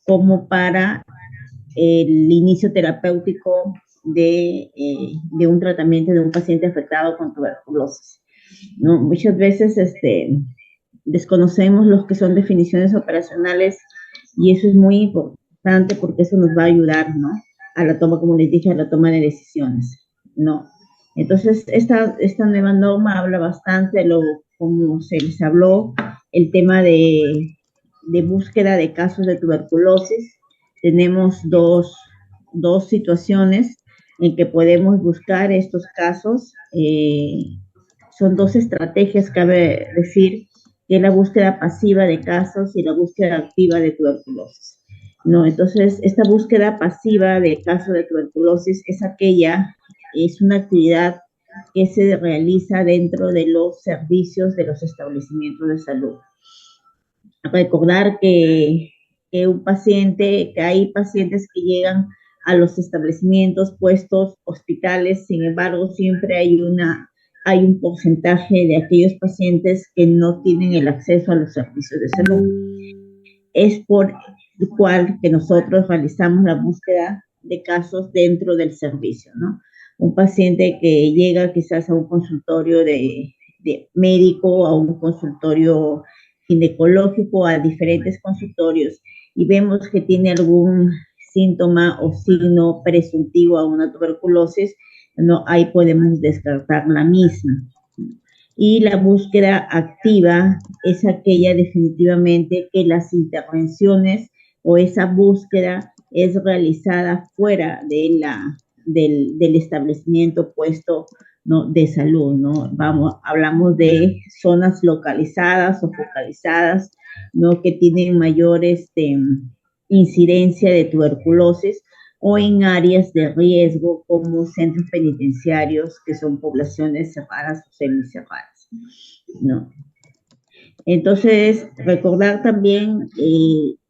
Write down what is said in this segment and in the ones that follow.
como para el inicio terapéutico de un tratamiento de un paciente afectado con tuberculosis, ¿no? Muchas veces desconocemos lo que son definiciones operacionales y eso es muy importante porque eso nos va a ayudar, ¿no? A la toma, como les dije, a la toma de decisiones, ¿no? Entonces, esta nueva norma habla bastante de como se les habló, el tema de búsqueda de casos de tuberculosis. Tenemos dos situaciones en que podemos buscar estos casos. Son dos estrategias, cabe decir, que es la búsqueda pasiva de casos y la búsqueda activa de tuberculosis. No, entonces, esta búsqueda pasiva de casos de tuberculosis es una actividad que se realiza dentro de los servicios de los establecimientos de salud. Recordar que hay pacientes que llegan a los establecimientos, puestos, hospitales, sin embargo, siempre hay un porcentaje de aquellos pacientes que no tienen el acceso a los servicios de salud. Es por lo cual que nosotros realizamos la búsqueda de casos dentro del servicio, ¿no? Un paciente que llega quizás a un consultorio de médico, a un consultorio ginecológico, a diferentes consultorios, y vemos que tiene algún síntoma o signo presuntivo a una tuberculosis, no, ahí podemos descartar la misma. Y la búsqueda activa es aquella definitivamente que las intervenciones o esa búsqueda es realizada fuera del establecimiento puesto, ¿no?, de salud, ¿no? Hablamos de zonas localizadas o focalizadas, ¿no?, que tienen mayor incidencia de tuberculosis, o en áreas de riesgo como centros penitenciarios, que son poblaciones cerradas o semicerradas, ¿no? Entonces, recordar también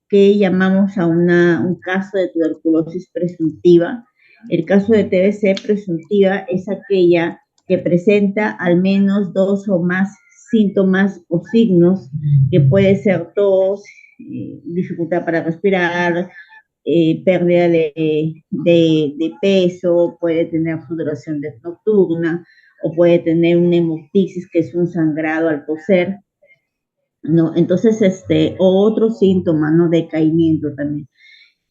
que llamamos a un caso de tuberculosis presuntiva. El caso de TBC presuntiva es aquella que presenta al menos 2 o más síntomas o signos, que puede ser tos, dificultad para respirar, pérdida de peso, puede tener sudoración nocturna, o puede tener una hemoptisis, que es un sangrado al toser, ¿no? Entonces, otro síntoma, ¿no?, decaimiento también.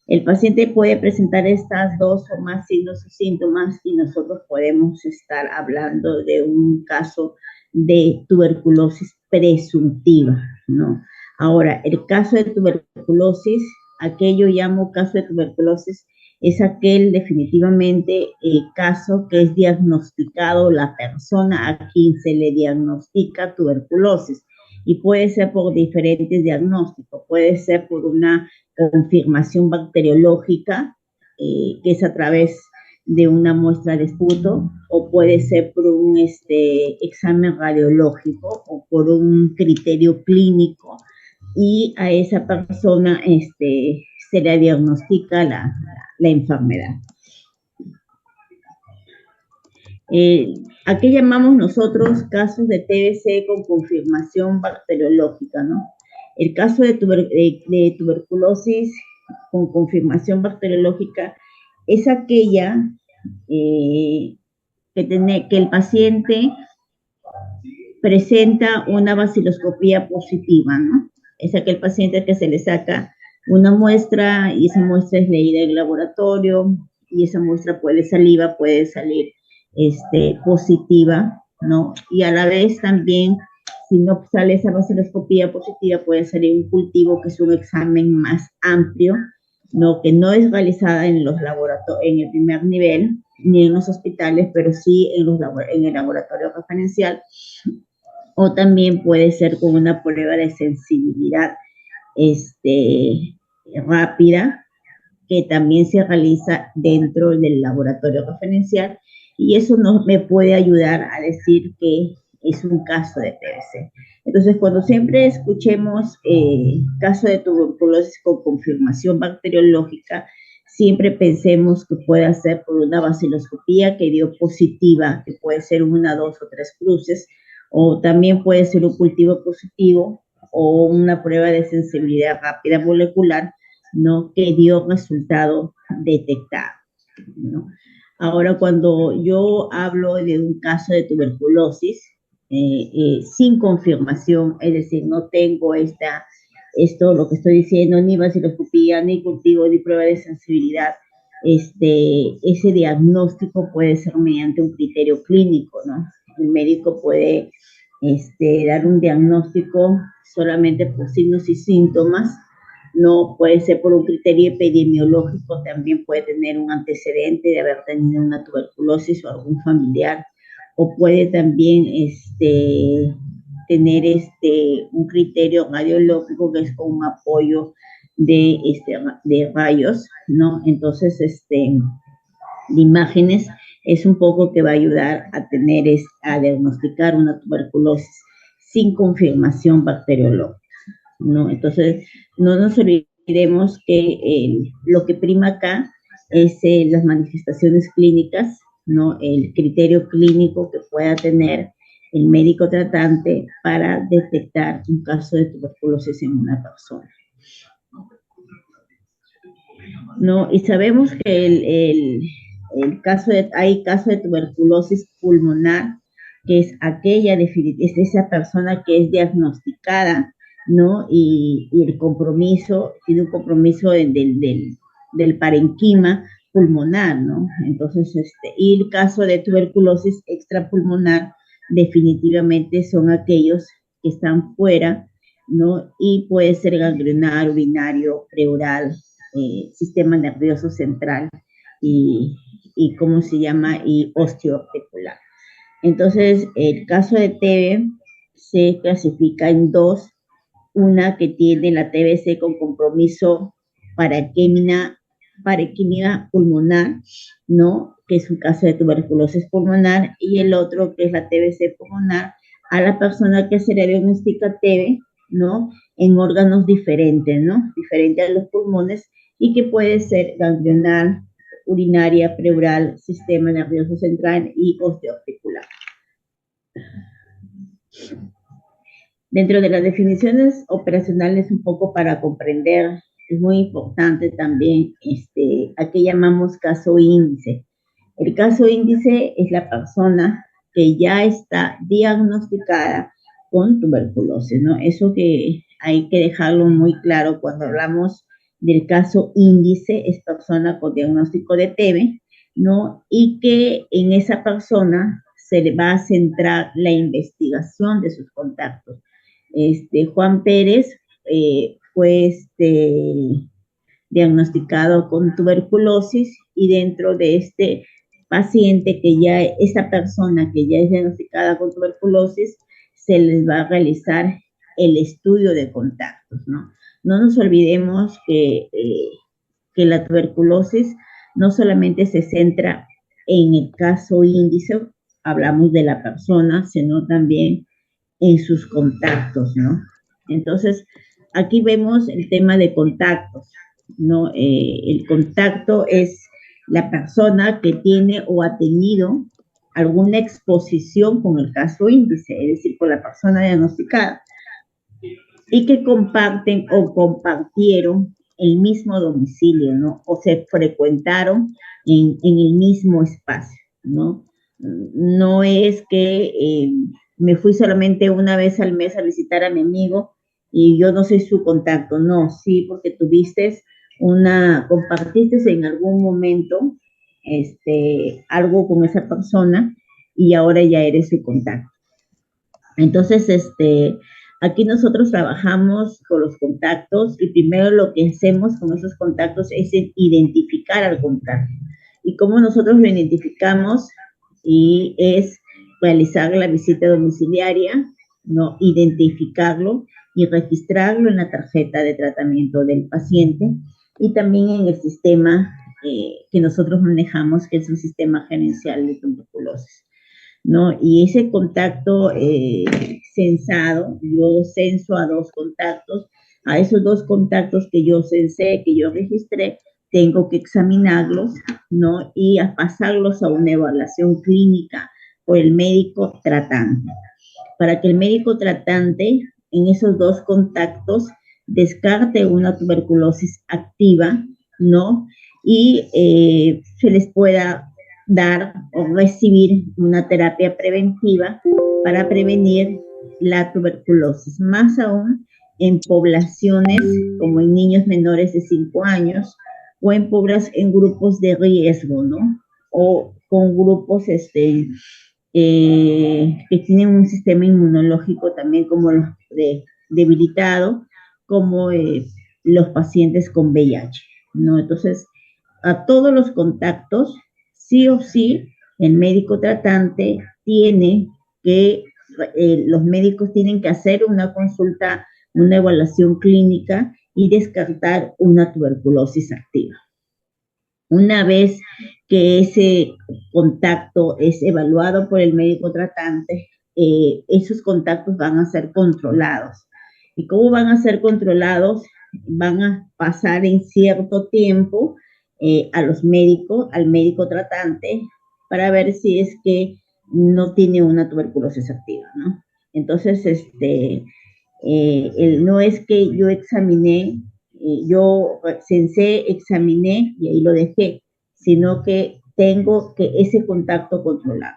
El paciente puede presentar estas 2 o más signos o síntomas y nosotros podemos estar hablando de un caso de tuberculosis presuntiva, ¿no? Ahora, el caso de tuberculosis, aquello llamo caso de tuberculosis, es aquel definitivamente caso que es diagnosticado la persona a quien se le diagnostica tuberculosis, y puede ser por diferentes diagnósticos, puede ser por una confirmación bacteriológica, que es a través de una muestra de esputo, o puede ser por un examen radiológico o por un criterio clínico, y a esa persona se le diagnostica la enfermedad. ¿A qué llamamos nosotros casos de TBC con confirmación bacteriológica, no? El caso de tuberculosis con confirmación bacteriológica es aquella que el paciente presenta una baciloscopía positiva, ¿no? Es aquel paciente que se le saca una muestra y esa muestra es leída en el laboratorio, y esa muestra saliva puede salir positiva, ¿no? Y a la vez también, si no sale esa baciloscopía positiva, puede salir un cultivo, que es un examen más amplio, ¿no?, que no es realizada en los en el primer nivel, ni en los hospitales, pero sí en el laboratorio referencial, o también puede ser con una prueba de sensibilidad rápida, que también se realiza dentro del laboratorio referencial, y eso me puede ayudar a decir que es un caso de TBC. Entonces, cuando siempre escuchemos caso de tuberculosis con confirmación bacteriológica, siempre pensemos que puede ser por una baciloscopía que dio positiva, que puede ser 1, 2 o 3 cruces, o también puede ser un cultivo positivo o una prueba de sensibilidad rápida molecular, ¿no? Que dio resultado detectado, ¿no? Ahora, cuando yo hablo de un caso de tuberculosis sin confirmación, es decir, no tengo esto, lo que estoy diciendo, ni vaciloscopía, ni cultivo, ni prueba de sensibilidad, ese diagnóstico puede ser mediante un criterio clínico, ¿no? El médico puede dar un diagnóstico solamente por signos y síntomas, no puede ser por un criterio epidemiológico, también puede tener un antecedente de haber tenido una tuberculosis o algún familiar, o puede también tener un criterio radiológico que es con un apoyo de rayos, ¿no? Entonces, de imágenes es un poco que va a ayudar a a diagnosticar una tuberculosis sin confirmación bacteriológica, ¿no? Entonces, no nos olvidemos que lo que prima acá es las manifestaciones clínicas, ¿no? El criterio clínico que pueda tener el médico tratante para detectar un caso de tuberculosis en una persona, ¿no? Y sabemos que hay caso de tuberculosis pulmonar, que es es esa persona que es diagnosticada, ¿no? Y el compromiso, tiene un compromiso del parenquima pulmonar, ¿no? Entonces, y el caso de tuberculosis extrapulmonar definitivamente son aquellos que están fuera, ¿no? Y puede ser ganglionar, urinario, pleural, sistema nervioso central y ¿cómo se llama? Y osteoarticular. Entonces, el caso de TB se clasifica en dos, una que tiene la TBC con compromiso parenquimia pulmonar, ¿no? Que es un caso de tuberculosis pulmonar, y el otro que es la TBC pulmonar a la persona que se le diagnostica TB, ¿no? En órganos diferentes, ¿no? Diferente a los pulmones y que puede ser ganglionar, urinaria, pleural, sistema nervioso central y osteoarticular. Dentro de las definiciones operacionales, un poco para comprender, es muy importante también a qué llamamos caso índice. El caso índice es la persona que ya está diagnosticada con tuberculosis, ¿no? Eso que hay que dejarlo muy claro cuando hablamos del caso índice, es persona con diagnóstico de TB, ¿no? Y que en esa persona se le va a centrar la investigación de sus contactos. Juan Pérez fue diagnosticado con tuberculosis y dentro de este paciente esa persona que ya es diagnosticada con tuberculosis, se les va a realizar el estudio de contactos, ¿no? No nos olvidemos que la tuberculosis no solamente se centra en el caso índice, hablamos de la persona, sino también en sus contactos, ¿no? Entonces, aquí vemos el tema de contactos, ¿no? El contacto es la persona que tiene o ha tenido alguna exposición con el caso índice, es decir, con la persona diagnosticada, y que comparten o compartieron el mismo domicilio, ¿no? O se frecuentaron en el mismo espacio, ¿no? No es que me fui solamente una vez al mes a visitar a mi amigo y yo no soy su contacto, no, sí, porque compartiste en algún momento algo con esa persona y ahora ya eres su contacto. Entonces, aquí nosotros trabajamos con los contactos y primero lo que hacemos con esos contactos es identificar al contacto. ¿Y cómo nosotros lo identificamos? Y es realizar la visita domiciliaria, ¿no? Identificarlo y registrarlo en la tarjeta de tratamiento del paciente y también en el sistema que nosotros manejamos, que es el sistema gerencial de tuberculosis, ¿no? Y ese contacto censado, yo censo a 2 contactos, a esos 2 contactos que yo censé, que yo registré, tengo que examinarlos, ¿no? Y a pasarlos a una evaluación clínica por el médico tratante, para que el médico tratante en esos 2 contactos descarte una tuberculosis activa, ¿no? Y se les pueda dar o recibir una terapia preventiva para prevenir la tuberculosis, más aún en poblaciones como en niños menores de 5 años o en grupos de riesgo, ¿no? O con grupos que tienen un sistema inmunológico también como los debilitado, como los pacientes con VIH, ¿no? Entonces, a todos los contactos, sí o sí, el médico tratante tiene que, los médicos tienen que hacer una consulta, una evaluación clínica y descartar una tuberculosis activa. Una vez que ese contacto es evaluado por el médico tratante, esos contactos van a ser controlados. ¿Y cómo van a ser controlados? Van a pasar en cierto tiempo al médico tratante, para ver si es que no tiene una tuberculosis activa, ¿no? Entonces, no es que yo examiné, yo censé, examiné y ahí lo dejé, sino que tengo que ese contacto controlado.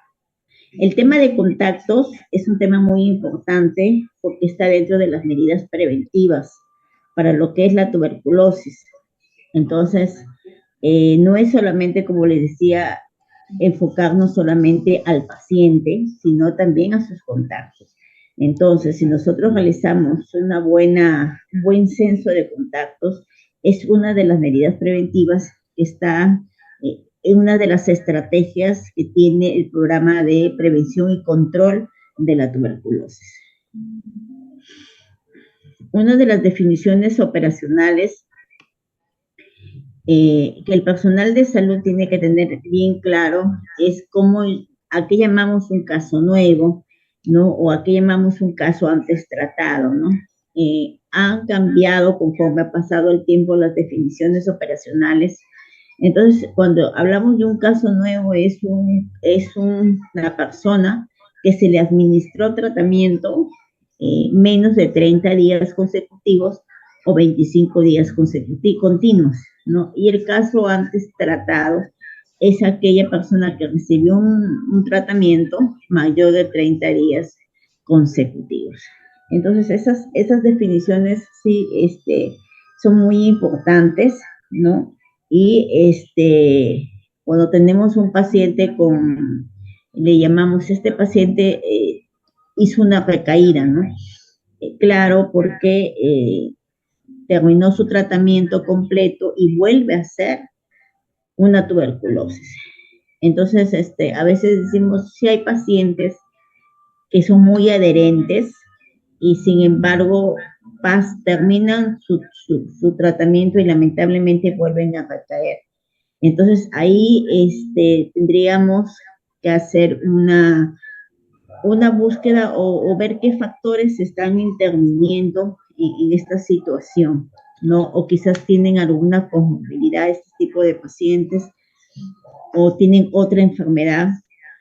El tema de contactos es un tema muy importante porque está dentro de las medidas preventivas para lo que es la tuberculosis. Entonces, no es solamente, como les decía, enfocarnos solamente al paciente, sino también a sus contactos. Entonces, si nosotros realizamos un buen censo de contactos, es una de las medidas preventivas que está en una de las estrategias que tiene el programa de prevención y control de la tuberculosis. Una de las definiciones operacionales que el personal de salud tiene que tener bien claro es a qué llamamos un caso nuevo, ¿no? O a qué llamamos un caso antes tratado, ¿no? Han cambiado conforme ha pasado el tiempo las definiciones operacionales. Entonces, cuando hablamos de un caso nuevo, es una persona que se le administró tratamiento menos de 30 días consecutivos o 25 días continuos, ¿no? Y el caso antes tratado es aquella persona que recibió un tratamiento mayor de 30 días consecutivos. Entonces, esas definiciones sí son muy importantes, ¿no? Y cuando tenemos un paciente le llamamos, este paciente hizo una recaída, ¿no? Claro, porque terminó su tratamiento completo y vuelve a hacer una tuberculosis. Entonces, a veces decimos, si hay pacientes que son muy adherentes y sin embargo terminan su tratamiento y lamentablemente vuelven a recaer. Entonces, ahí tendríamos que hacer una búsqueda o ver qué factores están interviniendo en esta situación, ¿no? O quizás tienen alguna comorbilidad este tipo de pacientes, o tienen otra enfermedad,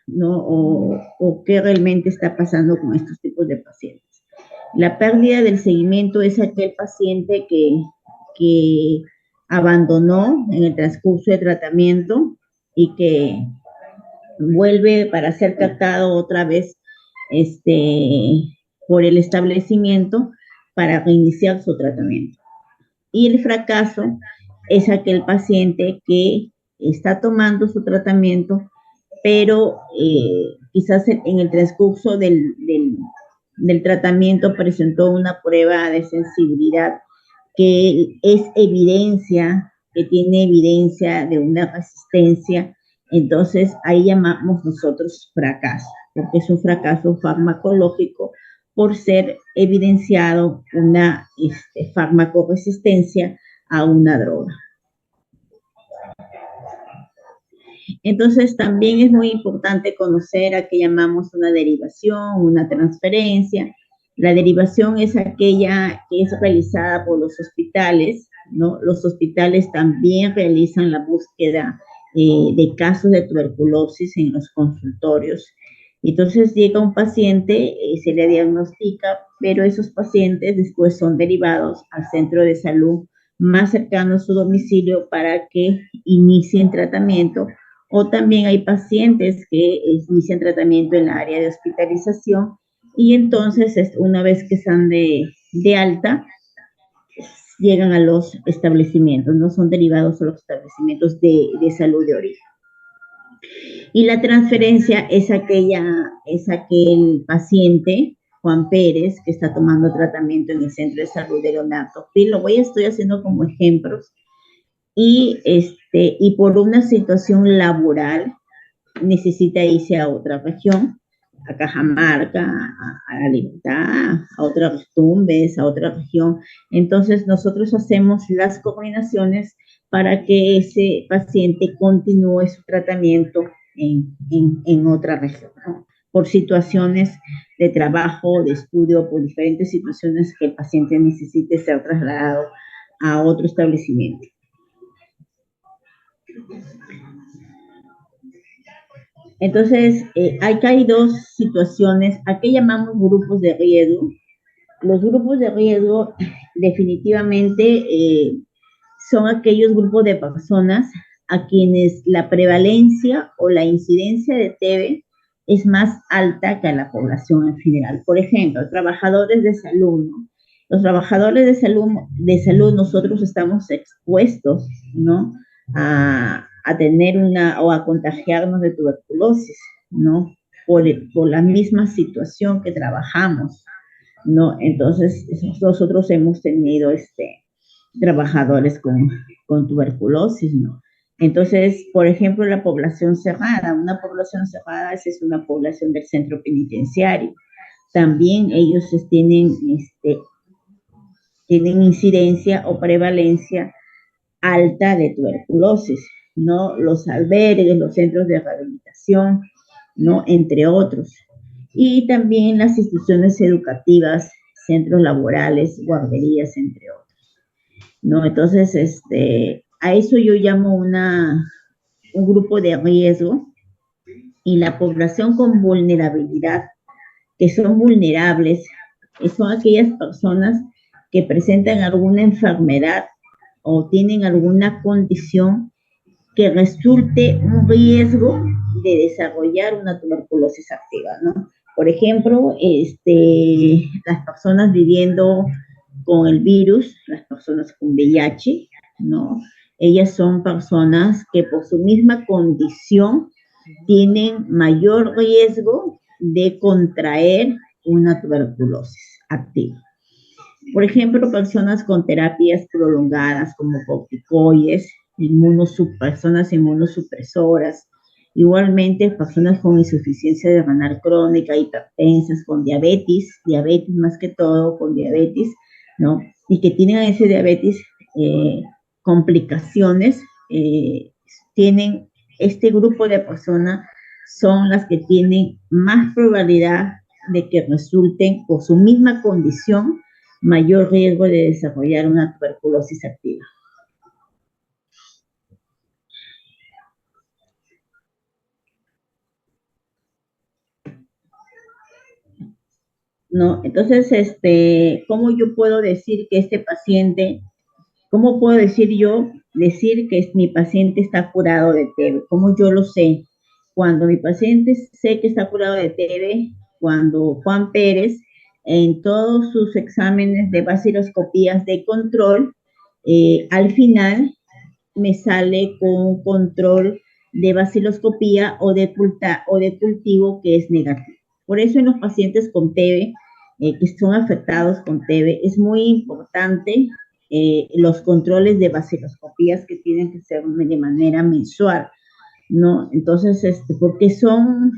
¿no? O qué realmente está pasando con estos tipos de pacientes. La pérdida del seguimiento es aquel paciente que abandonó en el transcurso de tratamiento y que vuelve para ser tratado otra vez por el establecimiento para reiniciar su tratamiento. Y el fracaso es aquel paciente que está tomando su tratamiento, pero quizás en el transcurso del tratamiento presentó una prueba de sensibilidad que es evidencia, que tiene evidencia de una resistencia. Entonces ahí llamamos nosotros fracaso, porque es un fracaso farmacológico por ser evidenciado una farmacoresistencia a una droga. Entonces también es muy importante conocer a qué llamamos una derivación, una transferencia. La derivación es aquella que es realizada por los hospitales, ¿no? Los hospitales también realizan la búsqueda de casos de tuberculosis en los consultorios Entonces llega un paciente, se le diagnostica, pero esos pacientes después son derivados al centro de salud más cercano a su domicilio para que inicien tratamiento, o también hay pacientes que inician tratamiento en la área de hospitalización y entonces una vez que están de alta, llegan a los establecimientos, no son derivados a los establecimientos de salud de origen. Y la transferencia es aquel paciente, Juan Pérez, que está tomando tratamiento en el Centro de Salud de Leonardo Gil. Estoy haciendo como ejemplos. Y por una situación laboral necesita irse a otra región, a Cajamarca, a La Libertad, a otras Tumbes, a otra región. Entonces nosotros hacemos las coordinaciones para que ese paciente continúe su tratamiento en otra región, ¿no? Por situaciones de trabajo, de estudio, por diferentes situaciones que el paciente necesite ser trasladado a otro establecimiento. Entonces, acá hay dos situaciones, ¿a qué llamamos grupos de riesgo? Los grupos de riesgo definitivamente son aquellos grupos de personas a quienes la prevalencia o la incidencia de TB es más alta que a la población en general. Por ejemplo, trabajadores de salud, ¿no? Los trabajadores de salud nosotros estamos expuestos, ¿no? A tener o a contagiarnos de tuberculosis, ¿no? Por la misma situación que trabajamos, ¿no? Entonces, nosotros hemos tenido trabajadores con tuberculosis, ¿no? Entonces, por ejemplo, la población cerrada, una población cerrada es una población del centro penitenciario. También ellos tienen incidencia o prevalencia alta de tuberculosis, ¿no? Los albergues, los centros de rehabilitación, ¿no? Entre otros. Y también las instituciones educativas, centros laborales, guarderías, entre otros, ¿no? Entonces, a eso yo llamo un grupo de riesgo, y la población con vulnerabilidad, que son vulnerables, son aquellas personas que presentan alguna enfermedad o tienen alguna condición que resulte un riesgo de desarrollar una tuberculosis activa, ¿no? Por ejemplo, las personas viviendo con el virus, las personas con VIH, ¿no? Ellas son personas que por su misma condición tienen mayor riesgo de contraer una tuberculosis activa. Por ejemplo, personas con terapias prolongadas como corticoides, personas inmunosupresoras, igualmente personas con insuficiencia renal crónica, hipertensas, con diabetes más que todo, con diabetes, ¿no? Y que tienen ese diabetes complicaciones, tienen este grupo de personas, son las que tienen más probabilidad de que resulten por su misma condición mayor riesgo de desarrollar una tuberculosis activa. ¿No? Entonces, ¿cómo yo puedo decir que este paciente, cómo puedo decir que mi paciente está curado de TB? ¿Cómo yo lo sé? Cuando mi paciente sé que está curado de TB, cuando Juan Pérez, en todos sus exámenes de baciloscopías de control, al final me sale con un control de baciloscopía o de cultivo que es negativo. Por eso en los pacientes con TB, que son afectados con TB, es muy importante los controles de baciloscopías que tienen que ser de manera mensual, ¿no? Entonces, porque son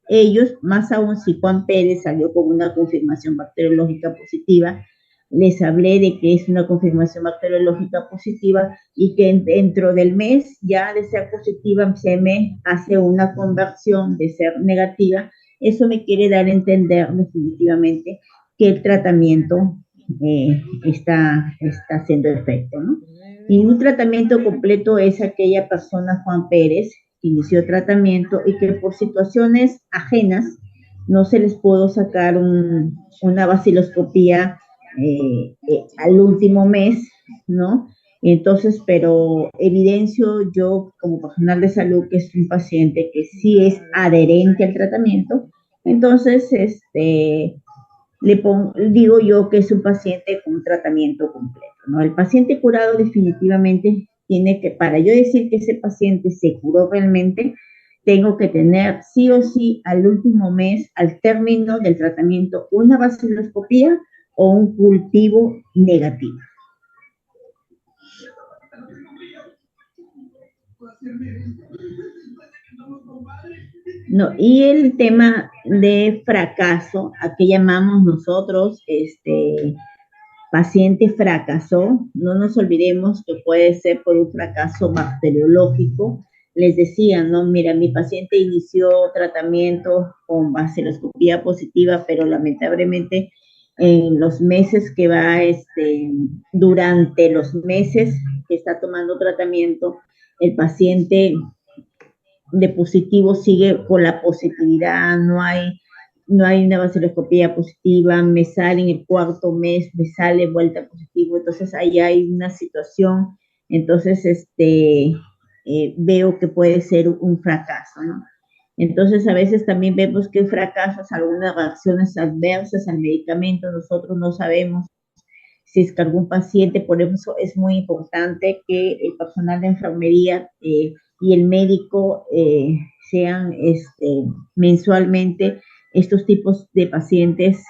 ellos, más aún si Juan Pérez salió con una confirmación bacteriológica positiva, les hablé de que es una confirmación bacteriológica positiva y que dentro del mes ya de ser positiva se me hace una conversión de ser negativa. Eso me quiere dar a entender definitivamente que el tratamiento está haciendo efecto, ¿no? Y un tratamiento completo es aquella persona, Juan Pérez, que inició tratamiento y que por situaciones ajenas no se les pudo sacar una vaciloscopía al último mes, ¿no? Entonces, pero evidencio yo como profesional de salud que es un paciente que sí es adherente al tratamiento, entonces, digo yo que es un paciente con un tratamiento completo, ¿no? El paciente curado definitivamente tiene que, para yo decir que ese paciente se curó realmente, tengo que tener sí o sí al último mes, al término del tratamiento, una vaciloscopía o un cultivo negativo. No, y el tema de fracaso, a qué llamamos nosotros, paciente fracasó, no nos olvidemos que puede ser por un fracaso bacteriológico. Les decía, no, mira, mi paciente inició tratamiento con vaciloscopía positiva, pero lamentablemente en los meses que va, durante los meses que está tomando tratamiento, el paciente de positivo sigue con la positividad, no hay una vaciloscopía positiva, me sale en el cuarto mes, me sale vuelta positivo, entonces ahí hay una situación, entonces veo que puede ser un fracaso, ¿no? Entonces a veces también vemos que fracasos, algunas reacciones adversas al medicamento, nosotros no sabemos si es que algún paciente, por eso es muy importante que el personal de enfermería y el médico sean mensualmente estos tipos de pacientes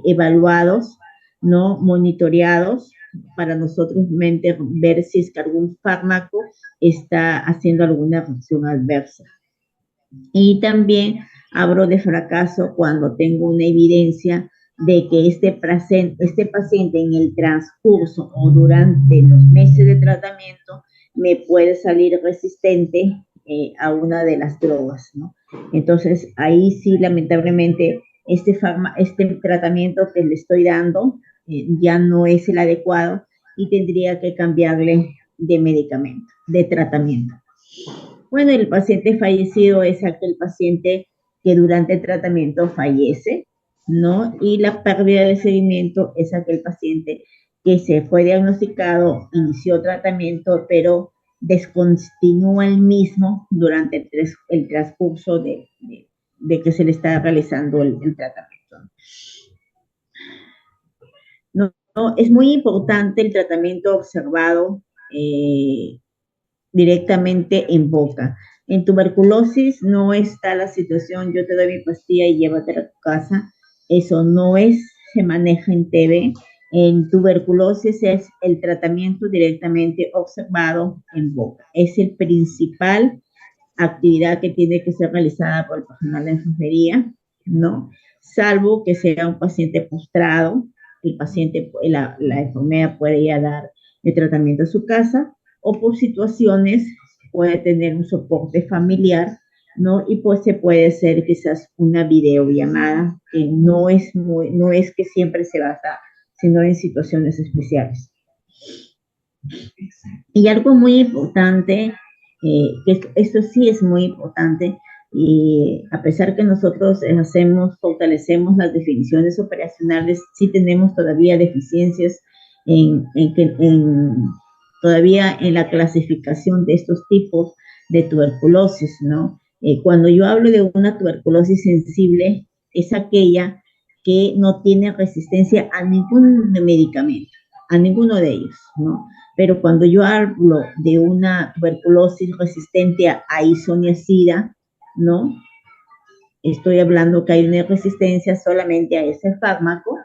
evaluados, ¿no? Monitoreados para nosotros ver si es que algún fármaco está haciendo alguna reacción adversa. Y también hablo de fracaso cuando tengo una evidencia de que este paciente en el transcurso o durante los meses de tratamiento me puede salir resistente a una de las drogas, ¿no? Entonces, ahí sí, lamentablemente, este tratamiento que le estoy dando ya no es el adecuado y tendría que cambiarle de medicamento, de tratamiento. Bueno, el paciente fallecido es aquel paciente que durante el tratamiento fallece, ¿no? Y la pérdida de seguimiento es aquel paciente que se fue diagnosticado, inició tratamiento, pero descontinúa el mismo durante el transcurso de que se le está realizando el tratamiento. No, no, es muy importante el tratamiento observado directamente en boca. En tuberculosis no está la situación, yo te doy mi pastilla y llévatela a tu casa. Eso no se maneja en TV. En tuberculosis es el tratamiento directamente observado en boca. Es el principal actividad que tiene que ser realizada por el personal de enfermería, ¿no? Salvo que sea un paciente postrado, la enfermera puede ya dar el tratamiento a su casa, o por situaciones puede tener un soporte familiar, ¿no? Y pues se puede hacer quizás una videollamada, que no es que siempre se basa, sino en situaciones especiales. Y algo muy importante, que esto sí es muy importante, y a pesar que nosotros fortalecemos las definiciones operacionales, sí tenemos todavía deficiencias todavía en la clasificación de estos tipos de tuberculosis, ¿no? Cuando yo hablo de una tuberculosis sensible, es aquella que no tiene resistencia a ningún medicamento, a ninguno de ellos, ¿no? Pero cuando yo hablo de una tuberculosis resistente a isoniazida, ¿no? Estoy hablando que hay una resistencia solamente a ese fármaco.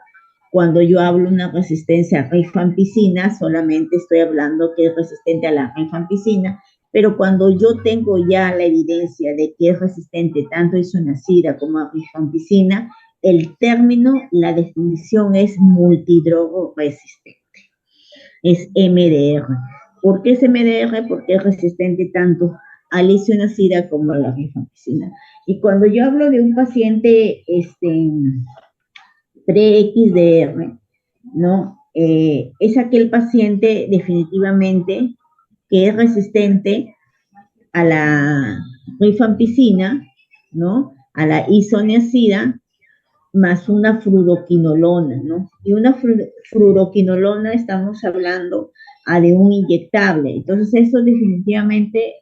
Cuando yo hablo de una resistencia a rifampicina, solamente estoy hablando que es resistente a la rifampicina, pero cuando yo tengo ya la evidencia de que es resistente tanto a isoniazida como a rifampicina, el término, la definición es multidrogo resistente. Es MDR. ¿Por qué es MDR? Porque es resistente tanto a la isoniazida como a la rifampicina. Y cuando yo hablo de un paciente pre-XDR, ¿no? Es aquel paciente definitivamente que es resistente a la rifampicina, ¿no? A la isoniazida, más una fluoroquinolona, ¿no? Y una fluoroquinolona estamos hablando de un inyectable. Entonces, eso definitivamente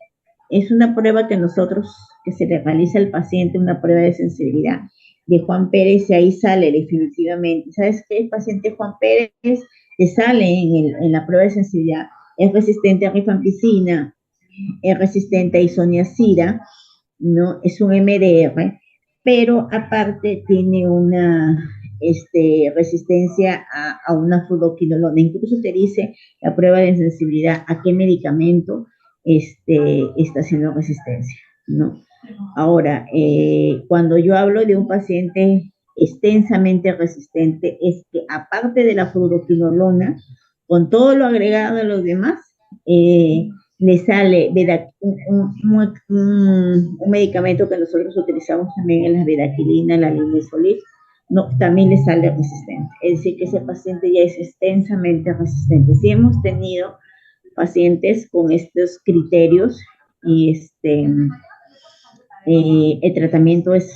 es una prueba que nosotros, que se le realiza al paciente, una prueba de sensibilidad de Juan Pérez, y ahí sale definitivamente. ¿Sabes qué? El paciente Juan Pérez te sale en la prueba de sensibilidad. Es resistente a rifampicina, es resistente a isoniazida, ¿no? Es un MDR, pero aparte tiene una resistencia a una fluoroquinolona. Incluso te dice la prueba de sensibilidad a qué medicamento está haciendo resistencia, ¿no? Ahora, cuando yo hablo de un paciente extensamente resistente, es que aparte de la fluoroquinolona, con todo lo agregado de los demás, le sale un medicamento que nosotros utilizamos también en la bedaquilina, la linezolid, no, también le sale resistente. Es decir, que ese paciente ya es extensamente resistente. Si hemos tenido pacientes con estos criterios y el tratamiento es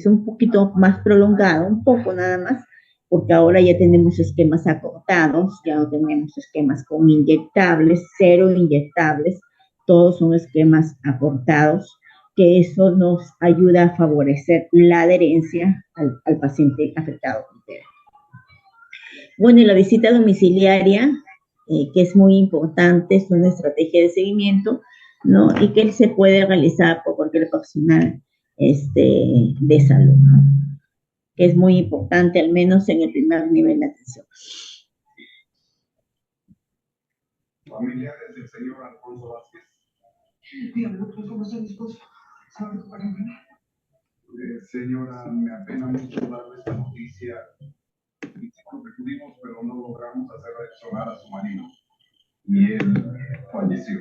un poquito más prolongado, un poco nada más, porque ahora ya tenemos esquemas acortados, ya no tenemos esquemas con inyectables, cero inyectables, todos son esquemas acortados, que eso nos ayuda a favorecer la adherencia al paciente afectado con TB. Bueno, y la visita domiciliaria, que es muy importante, es una estrategia de seguimiento, ¿no? Y que se puede realizar por cualquier profesional de salud, ¿no? Que es muy importante, al menos en el primer nivel de atención. Familiares del señor Alfonso Vázquez. Dígame, doctor, ¿cómo está mi esposo? ¿Sabe para mí? Señora, me apena mucho darle esta noticia. Hicimos lo que pudimos, pero no logramos hacer reaccionar a su marido. Y él falleció.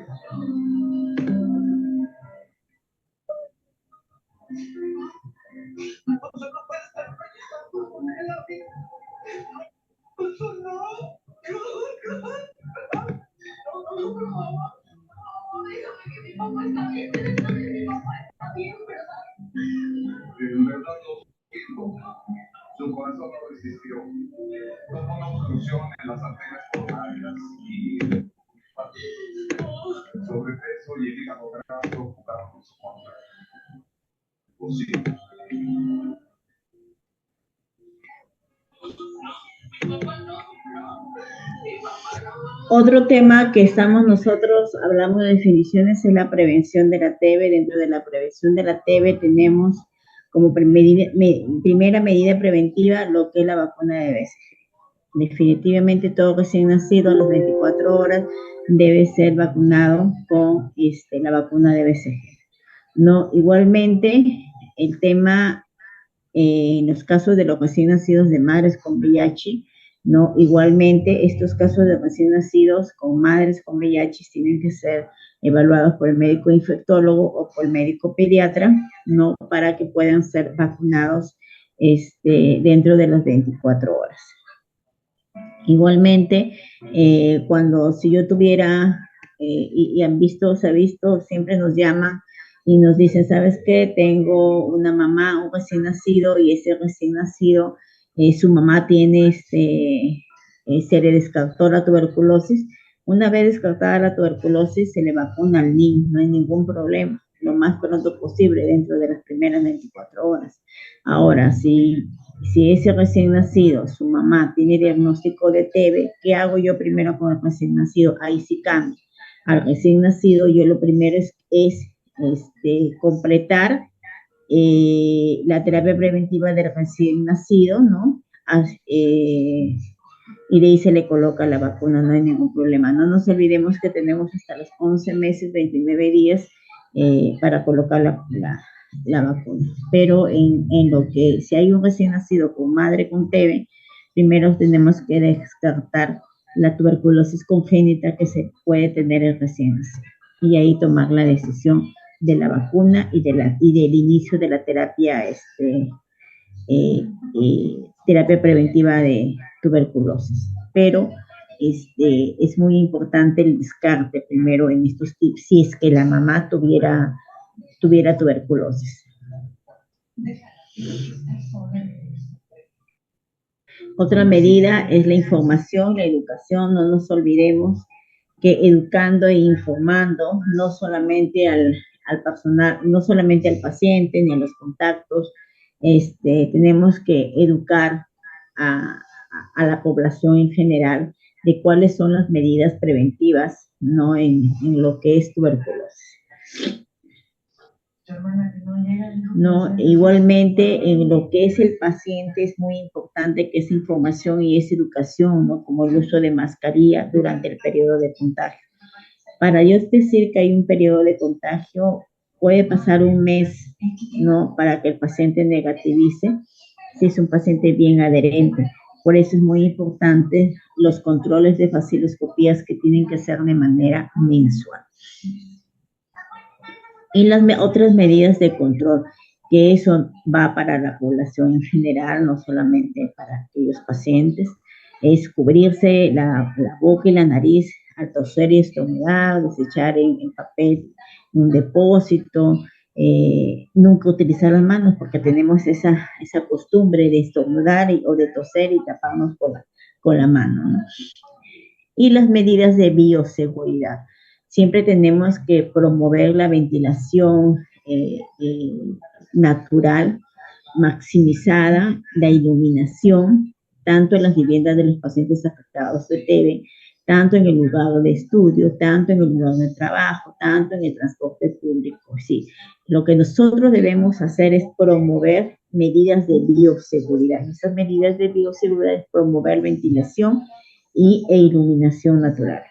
En verdad lo siento. Su corazón no resistió. Tuvo una obstrucción en las arterias coronarias y sobrepeso y el hígado graso jugaron en su contra. Lo siento. Otro tema que estamos nosotros, hablamos de definiciones, es la prevención de la TB. Dentro de la prevención de la TB tenemos como primera medida preventiva lo que es la vacuna de BCG. Definitivamente todo recién nacido a las 24 horas debe ser vacunado con la vacuna de BCG. No, igualmente el tema en los casos de los recién nacidos de madres con VIH, ¿no? Igualmente, estos casos de recién nacidos con madres con VIH tienen que ser evaluados por el médico infectólogo o por el médico pediatra, ¿no? Para que puedan ser vacunados dentro de las 24 horas. Igualmente, si yo tuviera, y han visto, se ha visto, siempre nos llaman y nos dicen, ¿sabes qué? Tengo una mamá, un recién nacido, y ese recién nacido, su mamá tiene se le descartó la tuberculosis. Una vez descartada la tuberculosis, se le vacuna al niño, no hay ningún problema, lo más pronto posible, dentro de las primeras 24 horas. Ahora, si ese recién nacido, su mamá tiene diagnóstico de TB, ¿qué hago yo primero con el recién nacido? Ahí sí cambia. Al recién nacido, yo lo primero es completar la terapia preventiva del recién nacido, ¿no? Y de ahí se le coloca la vacuna, no hay ningún problema. No nos olvidemos que tenemos hasta los 11 meses, 29 días para colocar la vacuna. Pero en lo que, si hay un recién nacido con madre con TB, primero tenemos que descartar la tuberculosis congénita que se puede tener el recién nacido. Y ahí tomar la decisión de la vacuna y del inicio de la terapia, terapia preventiva de tuberculosis. Pero es muy importante el descarte primero en estos tips, si es que la mamá tuviera tuviera tuberculosis. Otra medida es la información, la educación. No nos olvidemos que educando e informando no solamente al personal, no solamente al paciente ni a los contactos, tenemos que educar a la población en general de cuáles son las medidas preventivas, ¿no? En lo que es tuberculosis. No, igualmente en lo que es el paciente es muy importante que esa información y esa educación, ¿no? Como el uso de mascarilla durante el periodo de contagio. Para yo decir que hay un periodo de contagio, puede pasar un mes, ¿no? Para que el paciente negativice, si es un paciente bien adherente. Por eso es muy importante los controles de baciloscopías que tienen que ser de manera mensual. Y las otras medidas de control, que eso va para la población en general, no solamente para aquellos pacientes, es cubrirse la boca y la nariz al toser y estornudar, desechar en papel un depósito, nunca utilizar las manos porque tenemos esa costumbre de estornudar o de toser y taparnos con la mano, ¿no? Y las medidas de bioseguridad. Siempre tenemos que promover la ventilación natural, maximizada, la iluminación, tanto en las viviendas de los pacientes afectados de TB, tanto en el lugar de estudio, tanto en el lugar de trabajo, tanto en el transporte público. Sí, lo que nosotros debemos hacer es promover medidas de bioseguridad. Esas medidas de bioseguridad es promover ventilación e iluminación natural.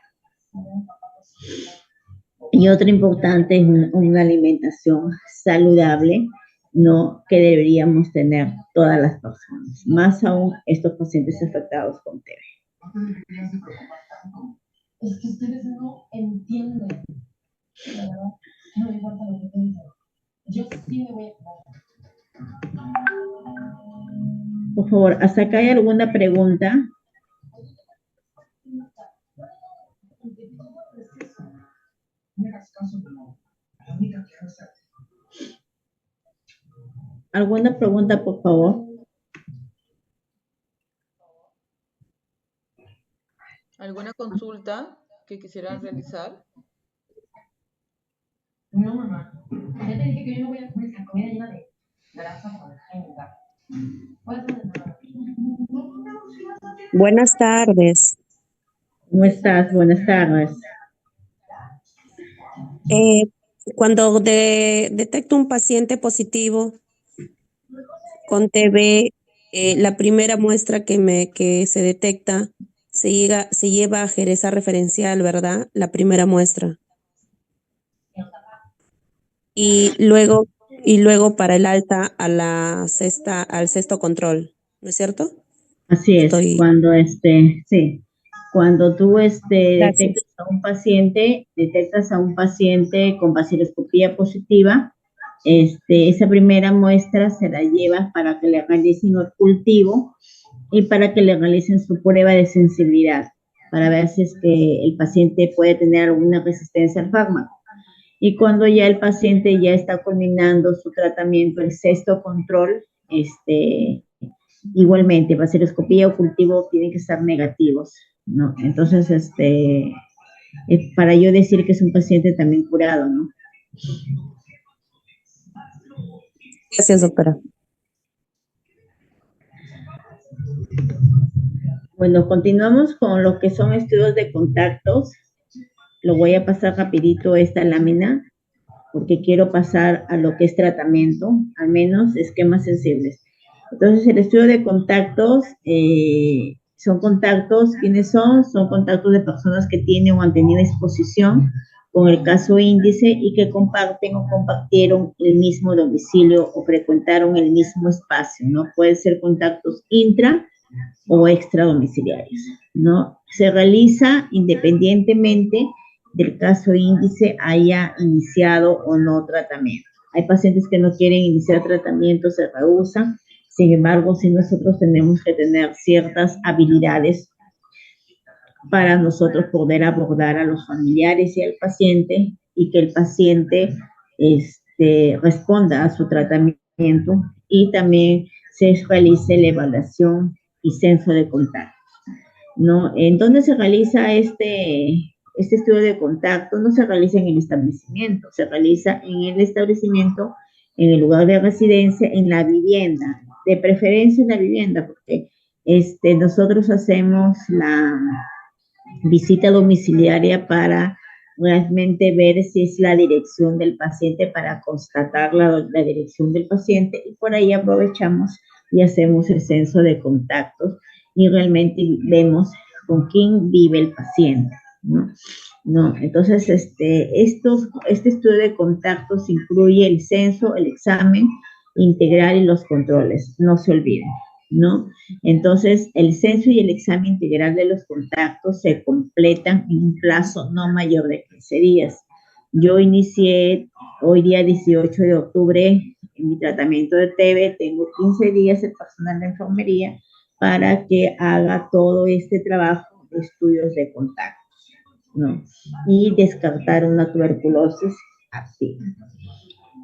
Y otra importante es una alimentación saludable, ¿no? Que deberíamos tener todas las personas, más aún estos pacientes afectados con TB. Es que ustedes no entienden, ¿verdad? No importa lo que piensen. Yo sí me voy a quedar. Por favor, ¿hasta acá hay alguna pregunta? ¿Alguna pregunta, por favor? ¿Alguna consulta que quisieran realizar? No, mamá. Ya te dije que yo no voy a comer esta comida llena de grasa para dejar en lugar. Buenas tardes. ¿Cómo estás? Buenas tardes. Cuando detecto un paciente positivo con TB, la primera muestra que se detecta se lleva a Jereza referencial, ¿verdad? La primera muestra. Y luego para el alta al sexto control, ¿no es cierto? Así es, cuando sí. Cuando tú detectas a un paciente con baciloscopía positiva, esa primera muestra se la lleva para que le realicen el cultivo y para que le realicen su prueba de sensibilidad, para ver si es que el paciente puede tener alguna resistencia al fármaco. Y cuando ya el paciente ya está culminando su tratamiento, el sexto control, igualmente, baciloscopía o cultivo tienen que estar negativos, ¿no? Entonces, para yo decir que es un paciente también curado, ¿no? Gracias, doctora. Bueno, continuamos con lo que son estudios de contactos. Lo voy a pasar rapidito esta lámina, porque quiero pasar a lo que es tratamiento, al menos esquemas sensibles. Entonces, el estudio de contactos, son contactos, ¿quiénes son? Son contactos de personas que tienen o han tenido exposición con el caso índice y que comparten o compartieron el mismo domicilio o frecuentaron el mismo espacio, ¿no? Pueden ser contactos intra o extradomiciliarios, ¿no? Se realiza independientemente del caso índice haya iniciado o no tratamiento. Hay pacientes que no quieren iniciar tratamiento, se rehusan. Sin embargo, sí nosotros tenemos que tener ciertas habilidades para nosotros poder abordar a los familiares y al paciente y que el paciente responda a su tratamiento y también se realice la evaluación y censo de contacto, ¿no? ¿En dónde se realiza este estudio de contacto? No se realiza en el establecimiento, se realiza en el establecimiento, en el lugar de residencia, en la vivienda, de preferencia en la vivienda, porque nosotros hacemos la visita domiciliaria para realmente ver si es la dirección del paciente, para constatar la dirección del paciente, y por ahí aprovechamos y hacemos el censo de contactos y realmente vemos con quién vive el paciente, ¿no? No, entonces este estudio de contactos incluye el censo, el examen integral y los controles, no se olviden, ¿no? Entonces, el censo y el examen integral de los contactos se completan en un plazo no mayor de 15 días. Yo inicié hoy día 18 de octubre en mi tratamiento de TB, tengo 15 días el personal de enfermería para que haga todo este trabajo de estudios de contactos, ¿no? Y descartar una tuberculosis activa.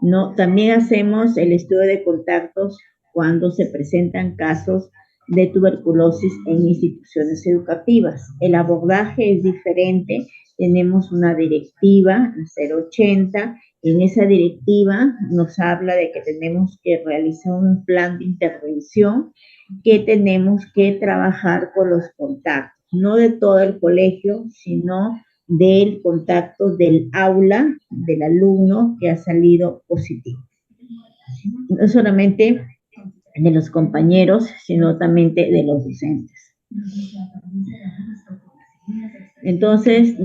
No, también hacemos el estudio de contactos cuando se presentan casos de tuberculosis en instituciones educativas. El abordaje es diferente. Tenemos una directiva, 080. En esa directiva nos habla de que tenemos que realizar un plan de intervención, que tenemos que trabajar con los contactos, no de todo el colegio, sino del contacto del aula, del alumno que ha salido positivo. No solamente de los compañeros, sino también de los docentes. Entonces,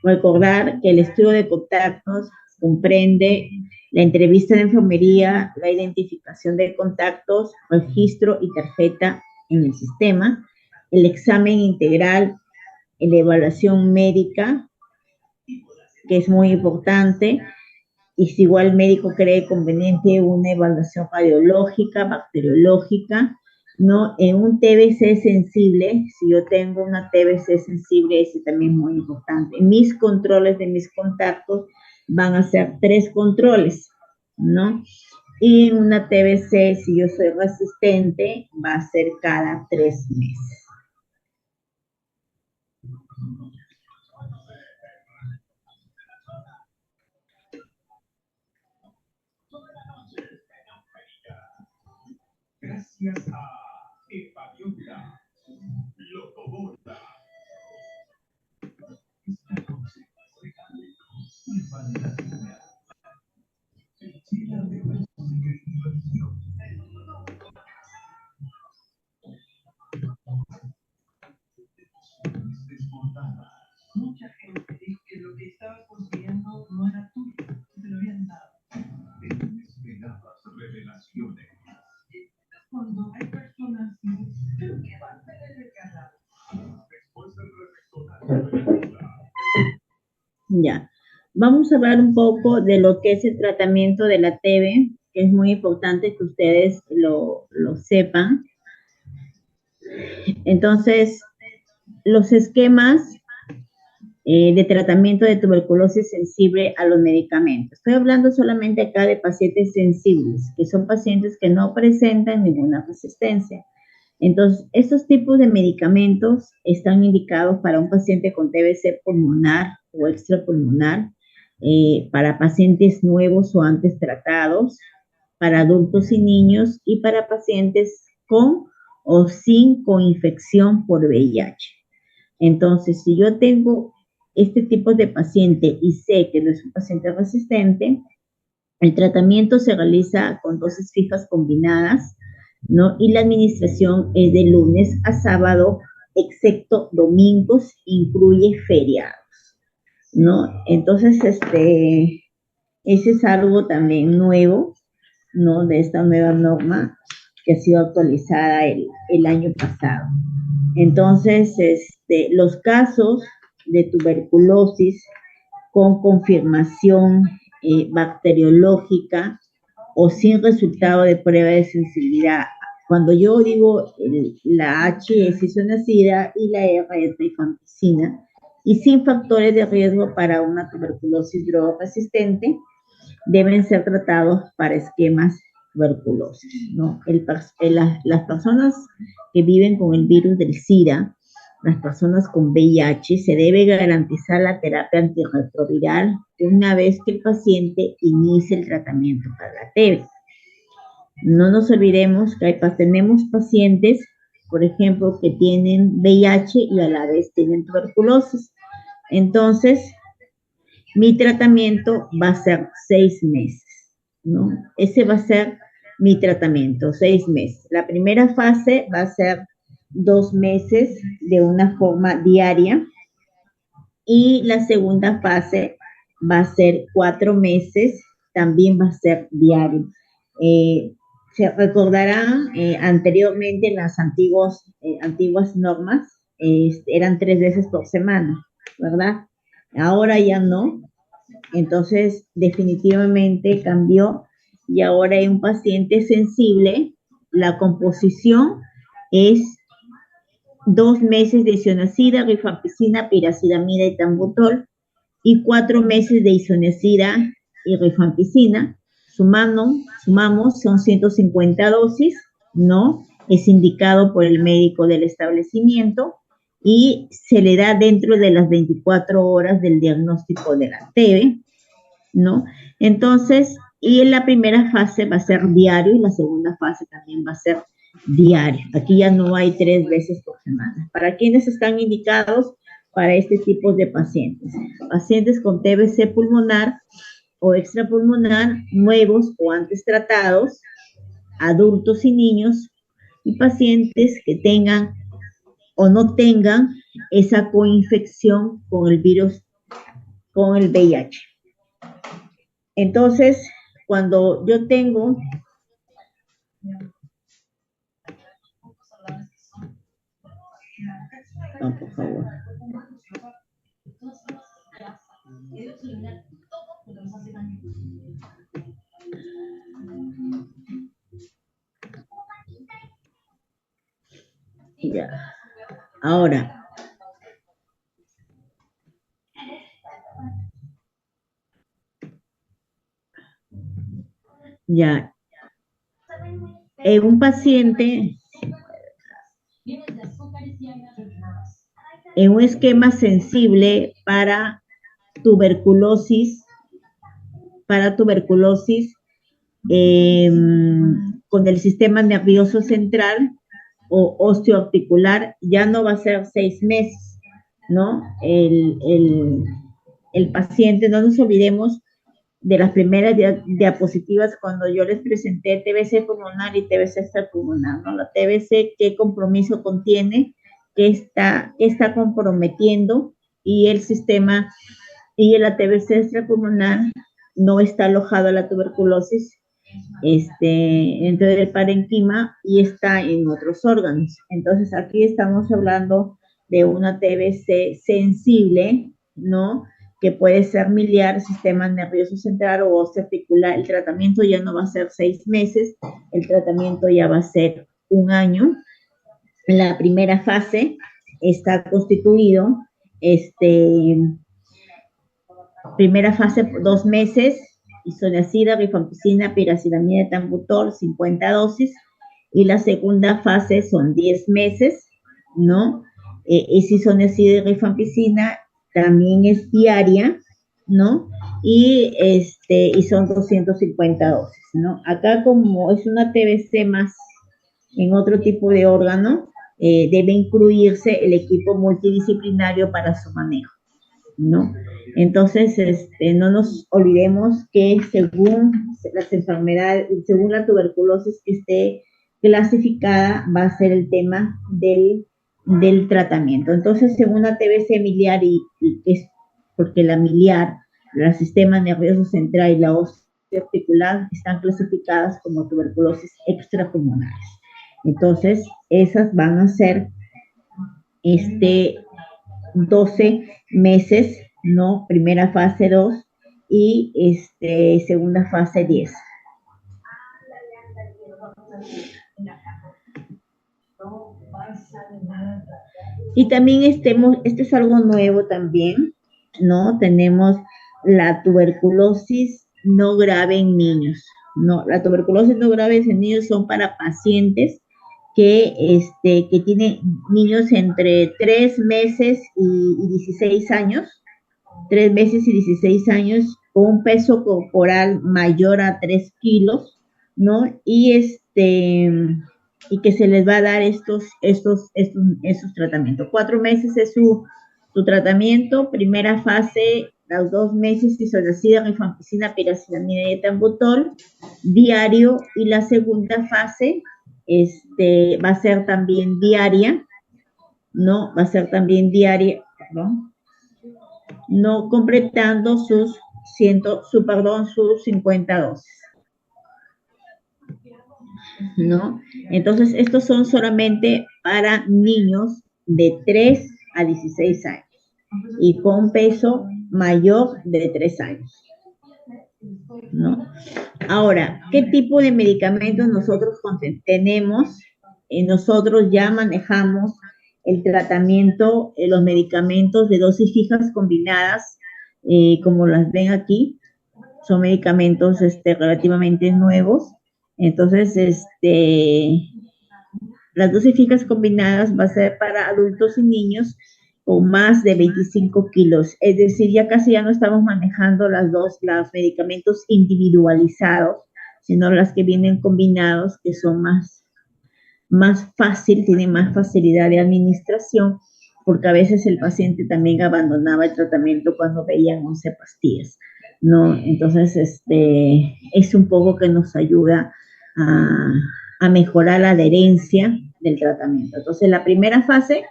recordar que el estudio de contactos comprende la entrevista de enfermería, la identificación de contactos, registro y tarjeta en el sistema, el examen integral, la evaluación médica, que es muy importante, y si igual el médico cree conveniente una evaluación radiológica, bacteriológica, ¿no? En un TBC sensible, si yo tengo una TBC sensible, ese también es muy importante. Mis controles de mis contactos van a ser 3 controles, ¿no? Y en una TBC, si yo soy resistente, va a ser cada 3 meses. Gracias a Epavionda, Locoborda. Esta noche regale una fantasía. El chile de música y diversión. Desbordada. Mucha gente dijo que lo que estabas consiguiendo no era tuyo, que te lo habían dado. De inesperadas revelaciones. Cuando hay personas que van a tener el canal. Después del reflector. Ya. Vamos a hablar un poco de lo que es el tratamiento de la TB, que es muy importante que ustedes lo sepan. Entonces, los esquemas de tratamiento de tuberculosis sensible a los medicamentos. Estoy hablando solamente acá de pacientes sensibles, que son pacientes que no presentan ninguna resistencia. Entonces, estos tipos de medicamentos están indicados para un paciente con TBC pulmonar o extrapulmonar, para pacientes nuevos o antes tratados, para adultos y niños y para pacientes con o sin coinfección por VIH. Entonces, si yo tengo este tipo de paciente y sé que no es un paciente resistente, el tratamiento se realiza con dosis fijas combinadas, ¿no? Y la administración es de lunes a sábado, excepto domingos, incluye feriados, ¿no? Entonces, ese es algo también nuevo, ¿no? De esta nueva norma que ha sido actualizada el año pasado. Entonces, los casos de tuberculosis con confirmación bacteriológica o sin resultado de prueba de sensibilidad. Cuando yo digo la H es isoniazida y la R es rifampicina, y sin factores de riesgo para una tuberculosis drogoresistente, deben ser tratados para esquemas tuberculosis, ¿no? Las personas que viven con el virus del SIDA, las personas con VIH, se debe garantizar la terapia antirretroviral una vez que el paciente inicie el tratamiento para la TB. No nos olvidemos que tenemos pacientes, por ejemplo, que tienen VIH y a la vez tienen tuberculosis. Entonces, mi tratamiento va a ser 6 meses, ¿no? Ese va a ser mi tratamiento, 6 meses. La primera fase va a ser 2 meses de una forma diaria y la segunda fase va a ser 4 meses, también va a ser diario. Se recordarán, anteriormente en las antiguas normas eran 3 veces por semana, ¿verdad? Ahora ya no, entonces definitivamente cambió y ahora hay un paciente sensible, la composición es 2 meses de isoniazida, rifampicina, piracidamida y tambutol y 4 meses de isoniazida y rifampicina. Sumamos, son 150 dosis, ¿no? Es indicado por el médico del establecimiento y se le da dentro de las 24 horas del diagnóstico de la TB, ¿no? Entonces, y en la primera fase va a ser diario y la segunda fase también va a ser diario. Aquí ya no hay 3 veces por semana. ¿Para quiénes están indicados? Para este tipo de pacientes. Pacientes con TBC pulmonar o extrapulmonar, nuevos o antes tratados, adultos y niños, y pacientes que tengan o no tengan esa coinfección con el virus, con el VIH. Entonces, cuando yo tengo... No, por favor. Ya. Ahora, ya, un paciente en un esquema sensible para tuberculosis, con el sistema nervioso central o osteoarticular, ya no va a ser 6 meses, ¿no? El paciente, no nos olvidemos de las primeras diapositivas cuando yo les presenté TBC pulmonar y TBC extrapulmonar, ¿no? La TBC, ¿qué compromiso contiene? ¿Qué está comprometiendo? Y el sistema, y la TBC extrapulmonar no está alojado a la tuberculosis dentro del parenquima y está en otros órganos. Entonces, aquí estamos hablando de una TBC sensible, ¿no? Que puede ser miliar, sistema nervioso central o osteoarticular. El tratamiento ya no va a ser 6 meses, el tratamiento ya va a ser 1 año. La primera fase está constituido, primera fase 2 meses, isoniazida, rifampicina, piracidamida, tambutol, 50 dosis, y la segunda fase son 10 meses, ¿no? Es isoniazida y rifampicina, también es diaria, ¿no? Y son 250 dosis, ¿no? Acá como es una TBC más en otro tipo de órgano, debe incluirse el equipo multidisciplinario para su manejo, ¿no? Entonces, no nos olvidemos que según las enfermedades, según la tuberculosis que esté clasificada, va a ser el tema del tratamiento. Entonces, según la TBC miliar, y es porque la miliar, el sistema nervioso central y la osteoarticular están clasificadas como tuberculosis extrapulmonares. Entonces, esas van a ser 12 meses, ¿no? Primera fase 2 y segunda fase 10. Y también esto es algo nuevo también, ¿no? Tenemos la tuberculosis no grave en niños. No, la tuberculosis no grave en niños son para pacientes que tienen niños entre 3 meses y 16 años, 3 meses y 16 años, con un peso corporal mayor a 3 kilos, ¿no? Y que se les va a dar estos tratamientos. 4 meses es su tratamiento, primera fase, los 2 meses isoniazida, rifampicina, piracetamida y etambutol diario, y la segunda fase va a ser también diaria, ¿no? Va a ser también diaria, perdón, no completando sus 50 dosis, ¿no? Entonces, estos son solamente para niños de 3 a 16 años y con peso mayor de 3 años, ¿no? Ahora, ¿qué tipo de medicamentos nosotros tenemos? Nosotros ya manejamos el tratamiento, los medicamentos de dosis fijas combinadas, como las ven aquí, son medicamentos relativamente nuevos. Entonces, las dosis fijas combinadas va a ser para adultos y niños con más de 25 kilos. Es decir, ya no estamos manejando los medicamentos individualizados, sino las que vienen combinados, que son más fácil, tienen más facilidad de administración, porque a veces el paciente también abandonaba el tratamiento cuando veían 11 pastillas, ¿no? Entonces, es un poco que nos ayuda a mejorar la adherencia del tratamiento. Entonces, la primera fase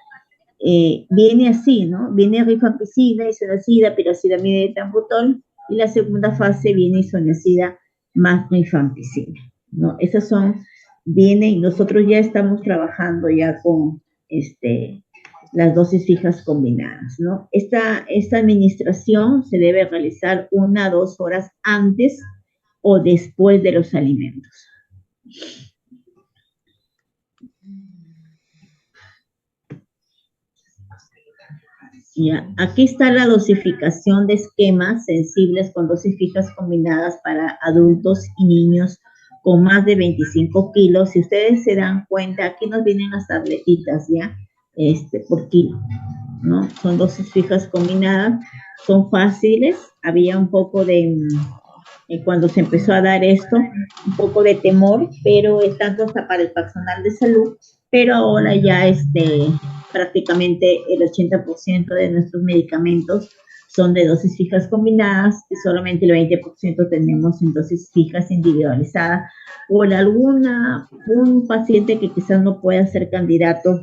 viene así, ¿no? Viene rifampicina, isoniazida, piracetamida y etambutol, y la segunda fase viene isoniazida más rifampicina, ¿no? Esas son, vienen, nosotros ya estamos trabajando ya con las dosis fijas combinadas, ¿no? Esta administración se debe realizar 1 a 2 horas antes o después de los alimentos. Ya, aquí está la dosificación de esquemas sensibles con dosis fijas combinadas para adultos y niños con más de 25 kilos. Si ustedes se dan cuenta, aquí nos vienen las tabletitas, ¿ya? Por kilo, ¿no? Son dosis fijas combinadas, son fáciles. Había un poco de, cuando se empezó a dar esto, un poco de temor, pero es tanto hasta para el personal de salud, pero ahora ya prácticamente el 80% de nuestros medicamentos son de dosis fijas combinadas y solamente el 20% tenemos en dosis fijas individualizadas por un paciente que quizás no pueda ser candidato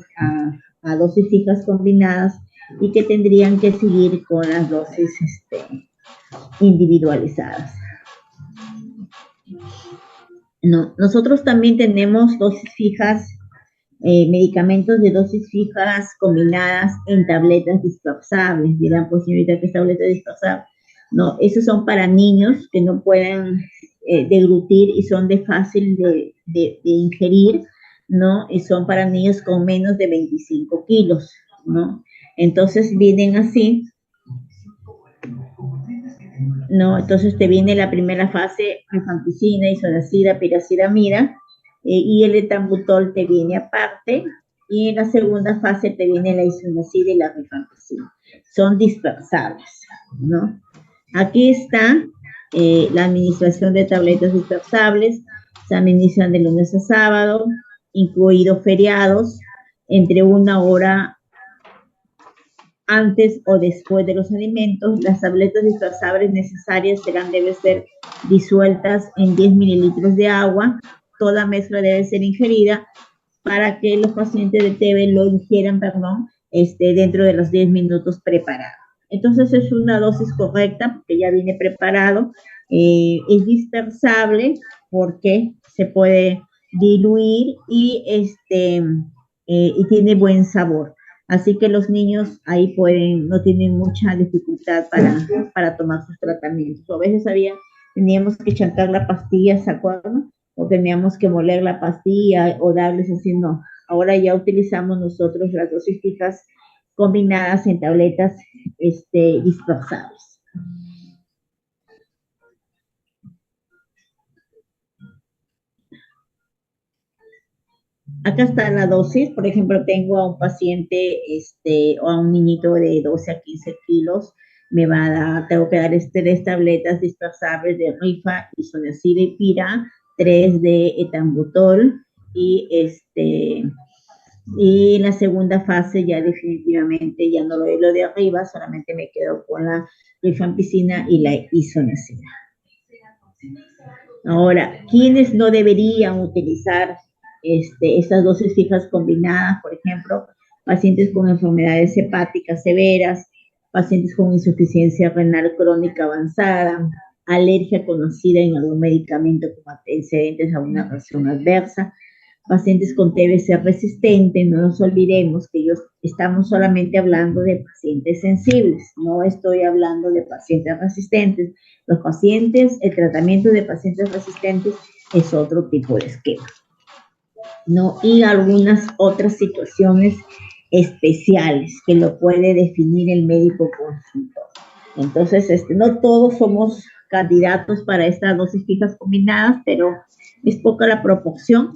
a dosis fijas combinadas y que tendrían que seguir con las dosis individualizadas. No, nosotros también tenemos dosis fijas, medicamentos de dosis fijas combinadas en tabletas dispersables. Dirán, pues señorita, ¿qué es tableta dispersable? No, esos son para niños que no pueden deglutir y son de fácil de ingerir, ¿no? Y son para niños con menos de 25 kilos, ¿no? Entonces vienen así, ¿no? Entonces te viene la primera fase, rifampicina, isoniazida, piracetamida, y el etambutol te viene aparte, y en la segunda fase te viene la isoniazida y la rifampicina. Son dispersables, ¿no? Aquí está la administración de tabletas dispersables, se administran de lunes a sábado, incluidos feriados, entre 1 hora antes o después de los alimentos. Las tabletas dispersables necesarias deben ser disueltas en 10 mililitros de agua. Toda mezcla debe ser ingerida para que los pacientes de TB lo ingieran, dentro de los 10 minutos preparado. Entonces es una dosis correcta porque ya viene preparado. Es dispersable porque se puede diluir y tiene buen sabor. Así que los niños ahí no tienen mucha dificultad para tomar sus tratamientos. A veces teníamos que chantar la pastilla, ¿se acuerdan? O teníamos que moler la pastilla o darles así, no. Ahora ya utilizamos nosotros las dosis fijas combinadas en tabletas dispersables. acá está la dosis. Por ejemplo, tengo a un paciente, o a un niñito de 12 a 15 kilos, tengo que dar 3 tabletas dispersables de rifa, isoniazida y pira, 3 de etambutol, y y en la segunda fase ya definitivamente ya no lo doy lo de arriba, solamente me quedo con la rifampicina y la isoniazida. Ahora, ¿quiénes no deberían utilizar estas dosis fijas combinadas? Por ejemplo, pacientes con enfermedades hepáticas severas, pacientes con insuficiencia renal crónica avanzada, alergia conocida en algún medicamento como antecedentes a una reacción adversa, pacientes con TBC resistente. No nos olvidemos que estamos solamente hablando de pacientes sensibles, no estoy hablando de pacientes resistentes. Los pacientes, el tratamiento de pacientes resistentes es otro tipo de esquema, ¿no? Y algunas otras situaciones especiales que lo puede definir el médico consultor. Entonces, no todos somos candidatos para estas dosis fijas combinadas, pero es poca la proporción,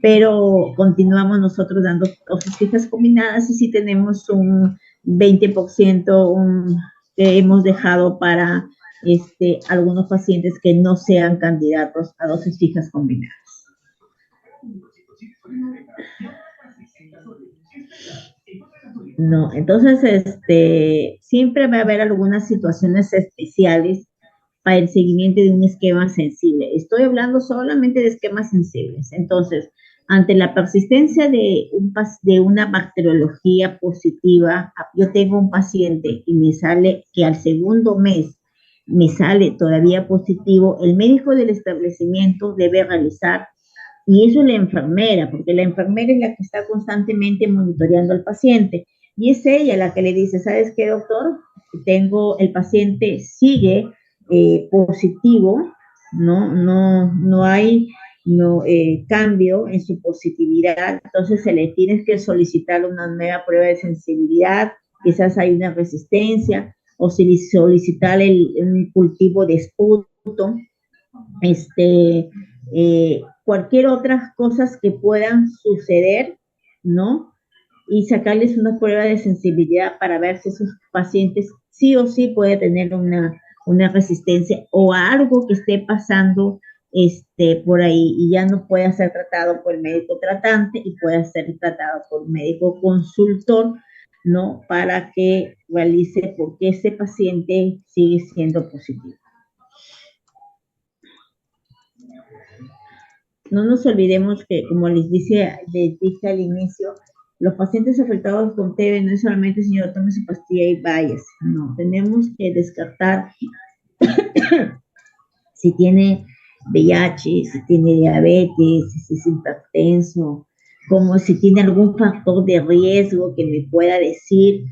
pero continuamos nosotros dando dosis fijas combinadas, y sí tenemos un 20% que hemos dejado para algunos pacientes que no sean candidatos a dosis fijas combinadas. No, entonces, siempre va a haber algunas situaciones especiales para el seguimiento de un esquema sensible. Estoy hablando solamente de esquemas sensibles. Entonces, ante la persistencia de una bacteriología positiva, yo tengo un paciente y me sale que al segundo mes me sale todavía positivo, el médico del establecimiento debe realizar, y eso es la enfermera, porque la enfermera es la que está constantemente monitoreando al paciente, y es ella la que le dice, ¿sabes qué, doctor? El paciente sigue positivo, no hay cambio en su positividad, entonces se le tiene que solicitar una nueva prueba de sensibilidad, quizás hay una resistencia, o solicitar un cultivo de esputo, cualquier otras cosas que puedan suceder, ¿no? Y sacarles una prueba de sensibilidad para ver si esos pacientes sí o sí puede tener una resistencia o algo que esté pasando por ahí, y ya no pueda ser tratado por el médico tratante y pueda ser tratado por un médico consultor, ¿no? Para que realice por qué ese paciente sigue siendo positivo. No nos olvidemos que, como les dije al inicio, los pacientes afectados con TB no es solamente, señor, tome su pastilla y váyase. No, tenemos que descartar si tiene VIH, si tiene diabetes, si es hipertenso, como si tiene algún factor de riesgo que me pueda decir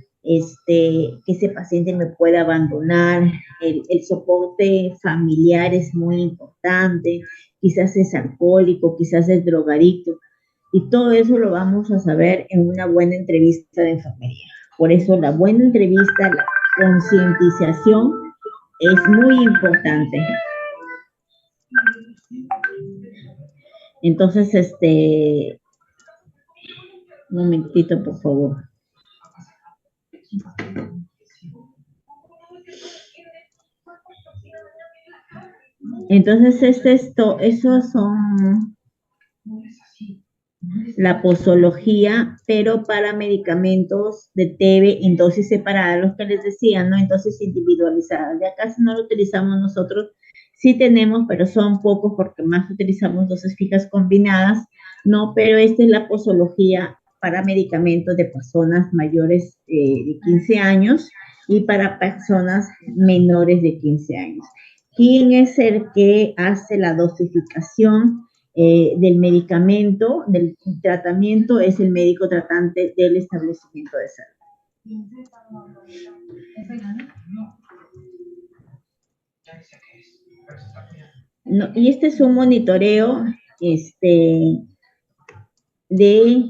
que ese paciente me pueda abandonar. El soporte familiar es muy importante, quizás es alcohólico, quizás es drogadicto, y todo eso lo vamos a saber en una buena entrevista de enfermería. Por eso la buena entrevista, la concientización es muy importante. Entonces, un momentito, por favor. Entonces, esos son la posología, pero para medicamentos de TB en dosis separadas, los que les decía, ¿no? En dosis individualizadas. Ya casi no lo utilizamos nosotros, sí tenemos, pero son pocos porque más utilizamos dosis fijas combinadas, ¿no? Pero esta es la posología para medicamentos de personas mayores de 15 años y para personas menores de 15 años. ¿Quién es el que hace la dosificación del medicamento, del tratamiento? Es el médico tratante del establecimiento de salud. No, y este es un monitoreo de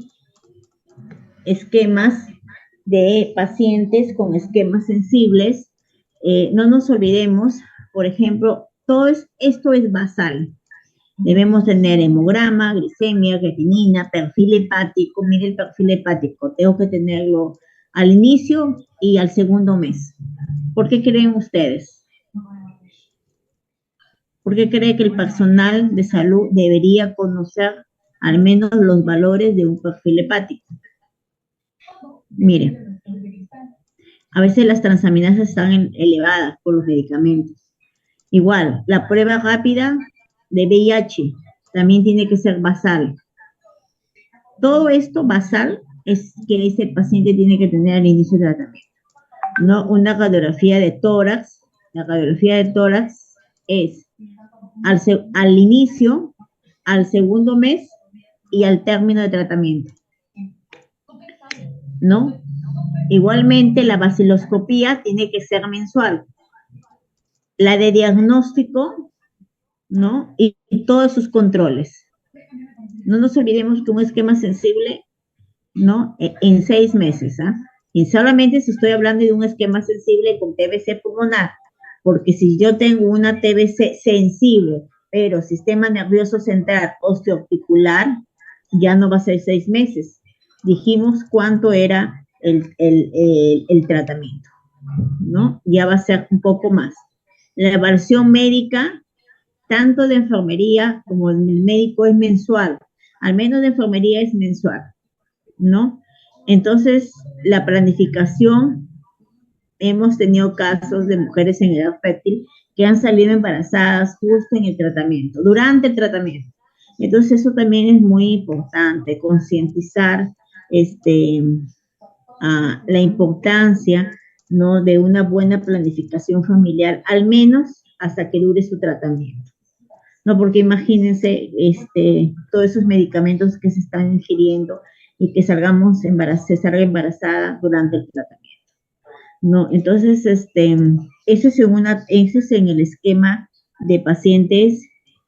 esquemas de pacientes con esquemas sensibles. No nos olvidemos, por ejemplo, esto es basal. Debemos tener hemograma, glicemia, creatinina, perfil hepático. Mire el perfil hepático, tengo que tenerlo al inicio y al segundo mes. ¿Por qué creen ustedes? ¿Por qué cree que el personal de salud debería conocer al menos los valores de un perfil hepático? Mire, a veces las transaminasas están elevadas por los medicamentos. Igual, la prueba rápida de VIH también tiene que ser basal. Todo esto basal es que ese paciente tiene que tener al inicio del tratamiento. No una radiografía de tórax. La radiografía de tórax es al inicio, al segundo mes y al término de tratamiento, ¿no? Igualmente, la vaciloscopía tiene que ser mensual. La de diagnóstico, ¿no? Y todos sus controles. No nos olvidemos que un esquema sensible, ¿no? En 6 meses, ¿ah? Y solamente si estoy hablando de un esquema sensible con TBC pulmonar, porque si yo tengo una TBC sensible, pero sistema nervioso central osteoarticular, ya no va a ser 6 meses. Dijimos cuánto era el tratamiento, ¿no? Ya va a ser un poco más. La evaluación médica, tanto de enfermería como el médico, es mensual. Al menos de enfermería es mensual, ¿no? Entonces, la planificación, hemos tenido casos de mujeres en edad fértil que han salido embarazadas justo en el tratamiento, durante el tratamiento. Entonces, eso también es muy importante, concientizar la importancia, ¿no?, de una buena planificación familiar, al menos hasta que dure su tratamiento. No, porque imagínense todos esos medicamentos que se están ingiriendo y que se salga embarazada durante el tratamiento. No, entonces, eso es en el esquema de pacientes,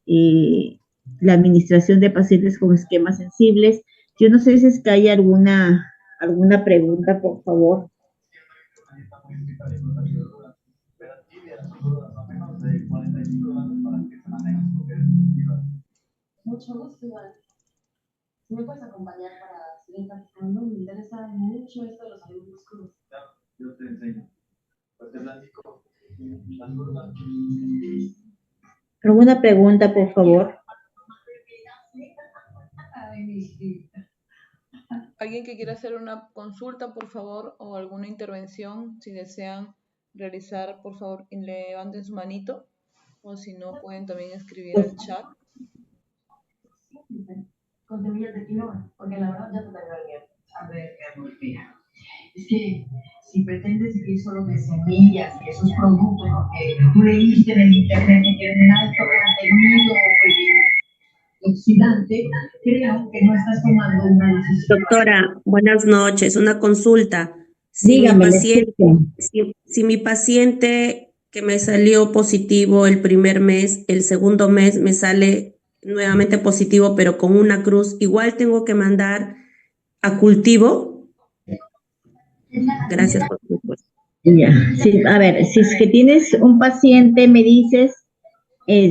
la administración de pacientes con esquemas sensibles. Yo no sé si es que hay alguna pregunta, por favor. Mucho gusto, Iván. Si me puedes acompañar para seguir practicando, me interesa mucho esto de los alumnos crudos. Yo te enseño. Pues te platico. ¿Alguna pregunta, por favor? ¿Alguien que quiera hacer una consulta, por favor, o alguna intervención? Si desean realizar, por favor, levanten su manito, o si no, pueden también escribir al chat. Con semillas de quinoa, porque la verdad ya te tengo el miedo. A ver, mi amor, mira. Es que si pretendes vivir solo de semillas y esos productos, porque tú leíste en el internet que tienen alto contenido oxidante, creo que no estás tomando una decisión. Doctora, buenas noches. Una consulta. Si mi Dígame, le paciente, escucho. si mi paciente que me salió positivo el primer mes, el segundo mes me sale nuevamente positivo, pero con una cruz, igual tengo que mandar a cultivo. Gracias por tu respuesta. Ya, sí, a ver, si es que tienes un paciente, me dices, que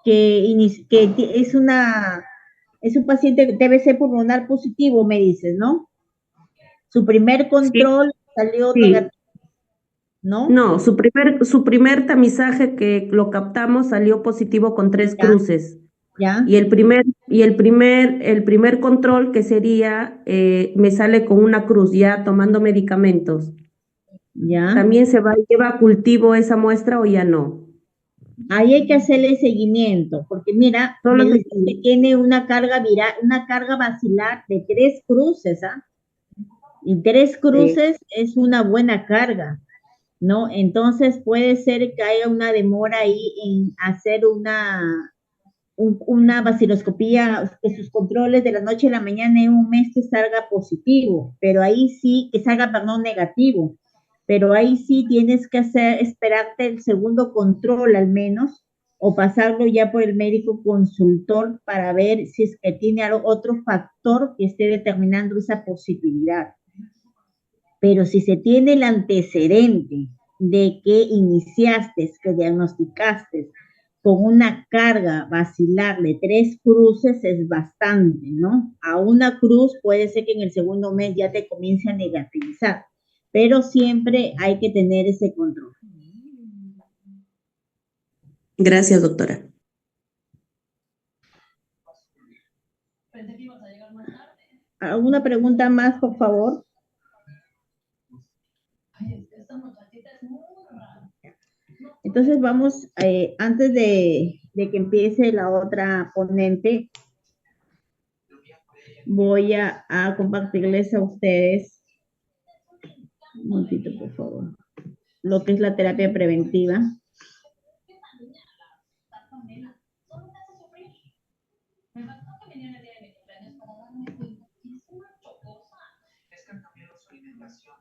es un paciente TBC pulmonar positivo, me dices, ¿no? Su primer Sí, control salió sí. negativo, ¿no? No, su primer tamizaje que lo captamos salió positivo con 3 Ya, cruces. ya, Y el primer control que sería, me sale con una cruz ya tomando medicamentos. ya. ¿También lleva a cultivo esa muestra o ya no? Ahí hay que hacerle seguimiento, porque mira, me Solo dice que tiene una carga viral, una carga bacilar de 3 cruces, ¿ah? Y 3 cruces es una buena carga, ¿no? Entonces puede ser que haya una demora ahí en hacer una vaciloscopía, que sus controles de la noche a la mañana en un mes te salga positivo, pero ahí sí, que salga, perdón, negativo, pero ahí sí tienes que esperarte el segundo control al menos, o pasarlo ya por el médico consultor para ver si es que tiene otro factor que esté determinando esa positividad. Pero si se tiene el antecedente de que iniciaste, que diagnosticaste con una carga vacilar de 3 cruces es bastante, ¿no? A una cruz puede ser que en el segundo mes ya te comience a negativizar, pero siempre hay que tener ese control. Gracias, doctora. Pensé que ibas a llegar más tarde. ¿Alguna pregunta más, por favor? Ay, es que esta muchachita es muy rara. Entonces vamos, antes de que empiece la otra ponente, voy a compartirles a ustedes, un momentito por favor, lo que es la terapia preventiva. Me faltó que viniera el día de mi cumpleaños para darme cuenta que es una chocosa. Es que han cambiado su alimentación.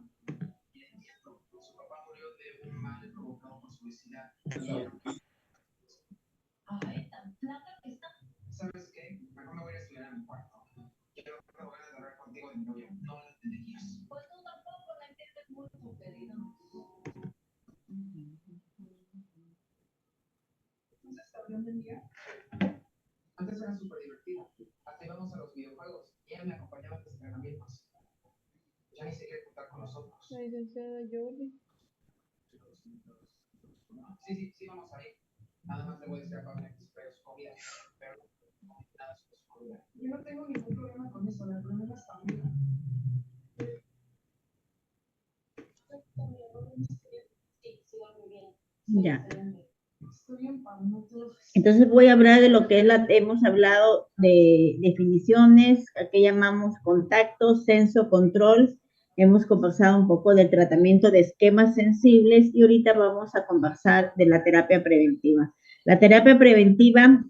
Y entiendo, su papá murió de un mal provocado por su obesidad. Ay, tan flaca que está. ¿Sabes qué? Mejor me voy a estudiar a mi cuarto. Quiero que me voy a hablar contigo de mi novio. No lo entenderías. Pues tú tampoco la entiendes mucho, querido. ¿Entonces está hablando en día? Antes era súper divertido. Hasta íbamos a los videojuegos y ella me acompañaba en los entrenamientos. Ya ni se quiere juntar con nosotros. La licenciada Yoli. Sí, vamos a ir. Nada más le voy a decir a Pablo que se traiga su comida. Pero no nada sobre su comida. Yo no tengo ningún problema con eso. El problema es familia. Sí, sí, va muy bien. Ya. Estoy bien, Pablo. Entonces voy a hablar de lo que es hemos hablado de definiciones, a qué llamamos contacto, censo, control. Hemos conversado un poco del tratamiento de esquemas sensibles y ahorita vamos a conversar de la terapia preventiva. La terapia preventiva,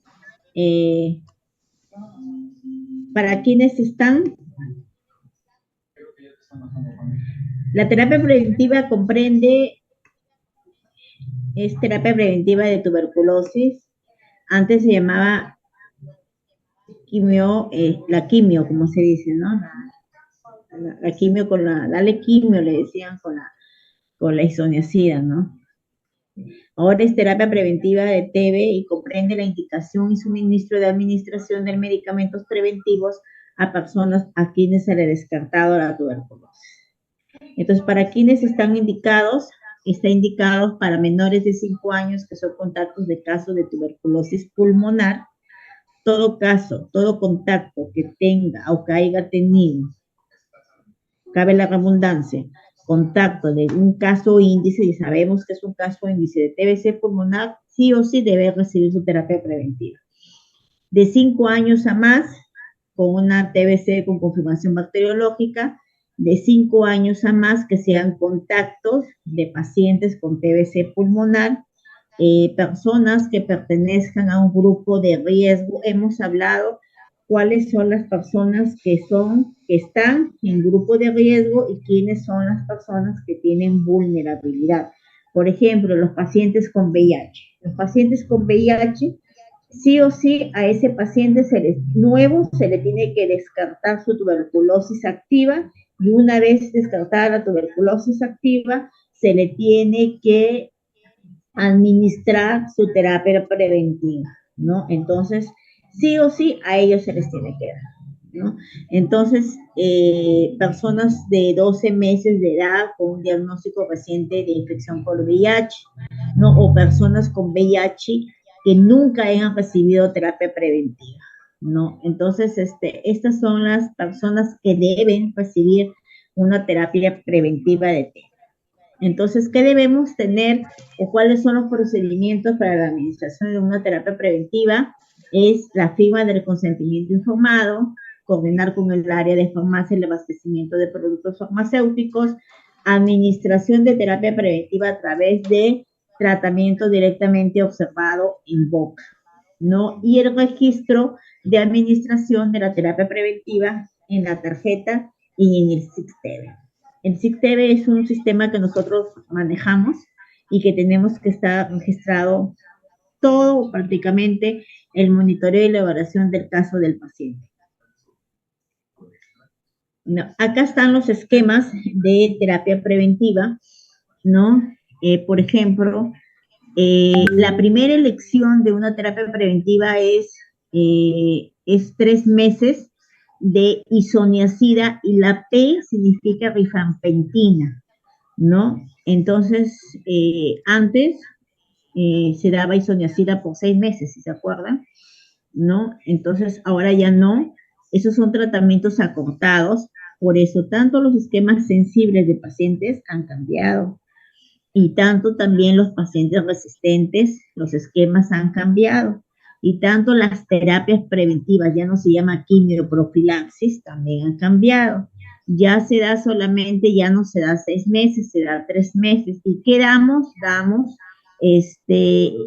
¿para quiénes están? La terapia preventiva comprende, es terapia preventiva de tuberculosis. Antes se llamaba quimio, la quimio, como se dice, ¿no? La quimio dale quimio, le decían con la isoniazida, ¿no? Ahora es terapia preventiva de TB y comprende la indicación y suministro de administración de medicamentos preventivos a personas a quienes se le ha descartado la tuberculosis. Entonces, ¿para quienes están indicados? Está indicado para menores de 5 años que son contactos de casos de tuberculosis pulmonar. Todo caso, todo contacto que tenga o que haya tenido, cabe la redundancia, contacto de un caso índice, y sabemos que es un caso índice de TBC pulmonar, sí o sí debe recibir su terapia preventiva. De 5 años a más, con una TBC con confirmación bacteriológica, de 5 años a más que sean contactos de pacientes con TBC pulmonar, personas que pertenezcan a un grupo de riesgo. Hemos hablado cuáles son las personas que están en grupo de riesgo y quiénes son las personas que tienen vulnerabilidad. Por ejemplo, los pacientes con VIH. Los pacientes con VIH, sí o sí, a ese paciente se le tiene que descartar su tuberculosis activa, y una vez descartada la tuberculosis activa, se le tiene que administrar su terapia preventiva, ¿no? Entonces, sí o sí, a ellos se les tiene que dar, ¿no? Entonces, personas de 12 meses de edad con un diagnóstico reciente de infección por VIH, ¿no? O personas con VIH que nunca hayan recibido terapia preventiva, ¿no? Entonces, estas son las personas que deben recibir una terapia preventiva de TB. Entonces, ¿qué debemos tener o cuáles son los procedimientos para la administración de una terapia preventiva? Es la firma del consentimiento informado, coordinar con el área de farmacia el abastecimiento de productos farmacéuticos, administración de terapia preventiva a través de tratamiento directamente observado en boca, ¿no? Y el registro de administración de la terapia preventiva en la tarjeta y en el SICTEVE. El SICTEVE es un sistema que nosotros manejamos y que tenemos que estar registrado todo, prácticamente, el monitoreo y la evaluación del caso del paciente. No, acá están los esquemas de terapia preventiva, ¿no? Por ejemplo, La primera elección de una terapia preventiva es 3 meses de isoniazida y la P significa rifampicina, ¿no? Entonces, antes se daba isoniazida por 6 meses, si se acuerdan, ¿no? Entonces, ahora ya no. Esos son tratamientos acortados, por eso tanto los esquemas sensibles de pacientes han cambiado y tanto también los pacientes resistentes, los esquemas han cambiado y tanto las terapias preventivas, ya no se llama quimioprofilaxis, también han cambiado. Ya se da solamente, ya no se da 6 meses, se da 3 meses. ¿Y qué damos? Damos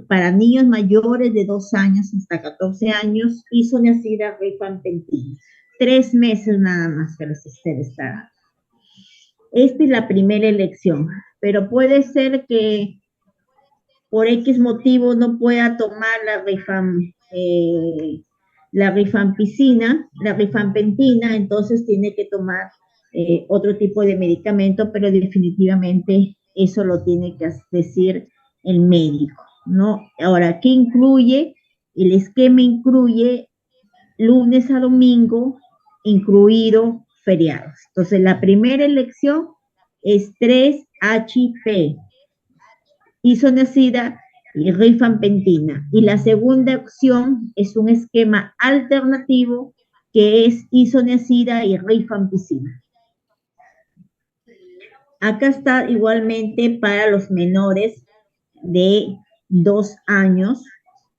para niños mayores de 2 años hasta 14 años, isoniazida, rifampicina. 3 meses nada más que se les está dando. Esta es la primera elección, pero puede ser que por X motivo no pueda tomar la rifampicina, entonces tiene que tomar otro tipo de medicamento, pero definitivamente eso lo tiene que decir el médico, ¿no? Ahora, ¿qué incluye? El esquema incluye lunes a domingo, incluido feriados. Entonces, la primera elección es 3-HP, isoniazida y rifampicina. Y la segunda opción es un esquema alternativo que es isoniazida y rifampicina. Acá está igualmente para los menores de 2 años,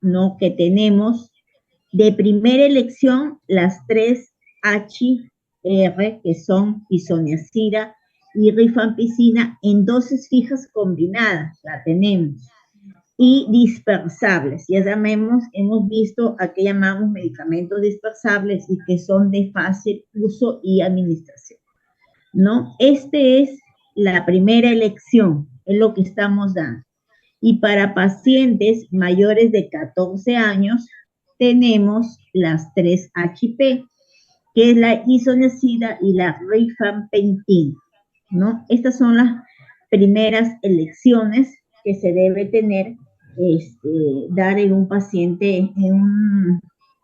¿no? Que tenemos de primera elección las 3HR, que son isoniazida y rifampicina en dosis fijas combinadas, la tenemos, y dispersables. Ya sabemos, hemos visto a qué llamamos medicamentos dispersables y que son de fácil uso y administración, ¿no? Es la primera elección, es lo que estamos dando. Y para pacientes mayores de 14 años, tenemos las 3HP, que es la isoniazida y la rifampicina, ¿no? Estas son las primeras elecciones que se debe tener, dar en un paciente en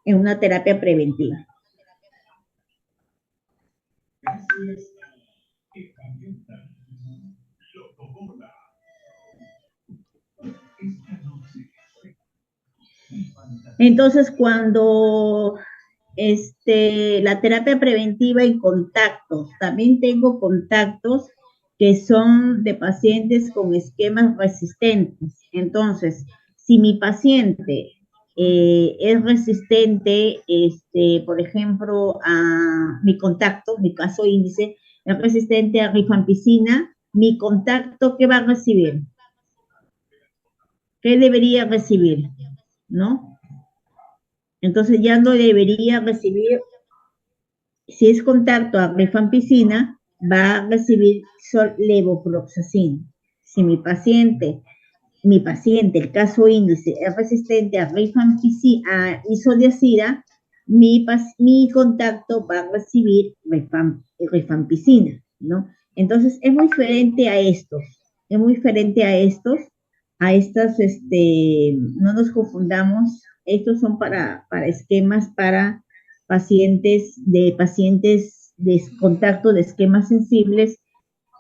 una terapia preventiva. Entonces, cuando la terapia preventiva y contactos, también tengo contactos que son de pacientes con esquemas resistentes. Entonces, si mi paciente es resistente, por ejemplo, a mi contacto, mi caso índice, es resistente a rifampicina, mi contacto, ¿qué va a recibir? ¿Qué debería recibir? ¿No? Entonces ya no debería recibir, si es contacto a rifampicina, va a recibir levofloxacina. Si mi paciente, el caso índice, es resistente a rifampicina, a isoniazida, mi contacto va a recibir rifampicina, ¿no? Entonces es muy diferente a estos, a estas, no nos confundamos, estos son para esquemas para pacientes de contacto de esquemas sensibles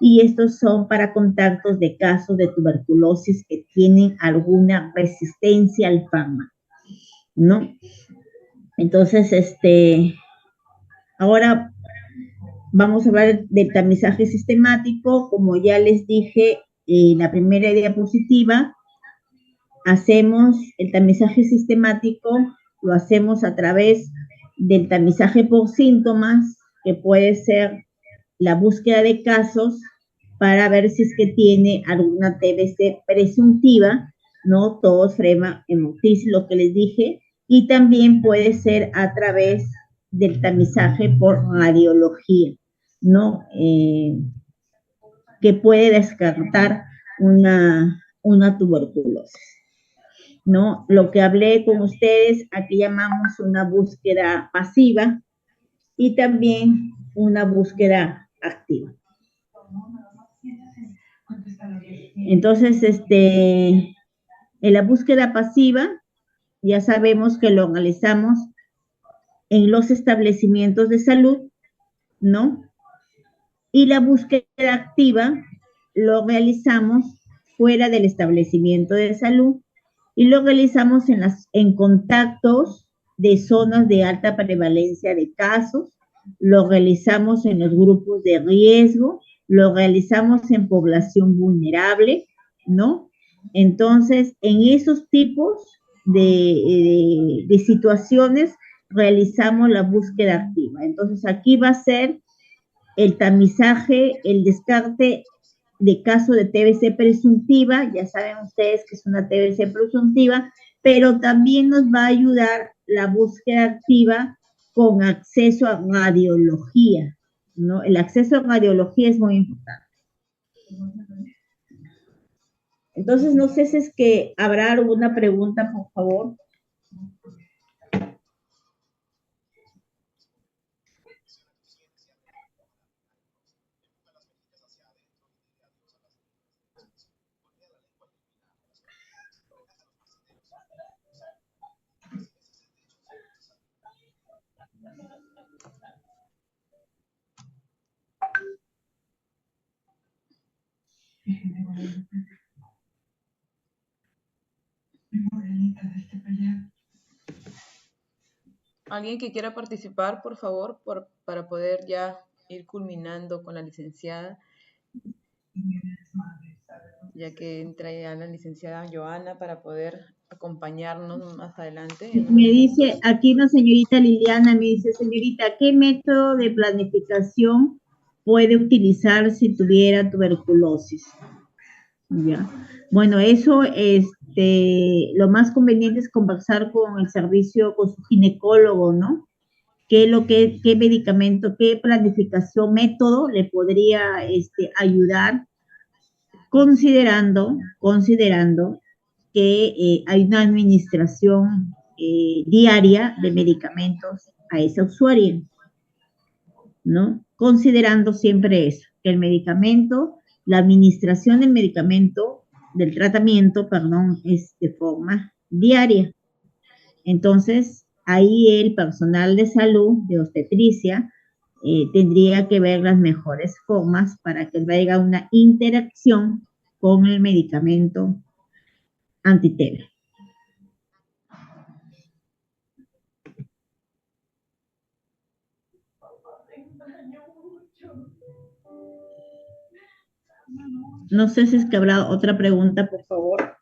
y estos son para contactos de casos de tuberculosis que tienen alguna resistencia al fármaco, ¿no? Entonces, ahora vamos a hablar del tamizaje sistemático. Como ya les dije en la primera diapositiva, hacemos el tamizaje sistemático, lo hacemos a través del tamizaje por síntomas, que puede ser la búsqueda de casos para ver si es que tiene alguna TBC presuntiva, ¿no? Tos, flema, hemoptisis, lo que les dije, y también puede ser a través del tamizaje por radiología, ¿no? Que puede descartar una tuberculosis, ¿no? Lo que hablé con ustedes, aquí llamamos una búsqueda pasiva y también una búsqueda activa. Entonces, En la búsqueda pasiva, ya sabemos que lo realizamos en los establecimientos de salud, ¿no? Y la búsqueda activa lo realizamos fuera del establecimiento de salud y lo realizamos en contactos de zonas de alta prevalencia de casos, lo realizamos en los grupos de riesgo, lo realizamos en población vulnerable, ¿no? Entonces, en esos tipos de situaciones realizamos la búsqueda activa. Entonces, aquí va a ser el tamizaje, el descarte de caso de TBC presuntiva, ya saben ustedes que es una TBC presuntiva, pero también nos va a ayudar la búsqueda activa con acceso a radiología, ¿no? El acceso a radiología es muy importante. Entonces, no sé si es que habrá alguna pregunta, por favor. ¿Alguien que quiera participar, por favor, para poder ya ir culminando con la licenciada? Ya que entra ya la licenciada Joana para poder acompañarnos más adelante. Me dice aquí una señorita Liliana, me dice, señorita, ¿qué método de planificación puede utilizar si tuviera tuberculosis? Ya. Bueno, eso, lo más conveniente es conversar con el servicio, con su ginecólogo, ¿no? Qué medicamento, qué planificación, método le podría, ayudar, considerando que hay una administración diaria de medicamentos a ese usuario, ¿no? Considerando siempre eso, que el medicamento, la administración del medicamento, del tratamiento, perdón, es de forma diaria. Entonces, ahí el personal de salud, de obstetricia, tendría que ver las mejores formas para que no haya una interacción con el medicamento anti-TB. No sé si es que habrá otra pregunta, por favor.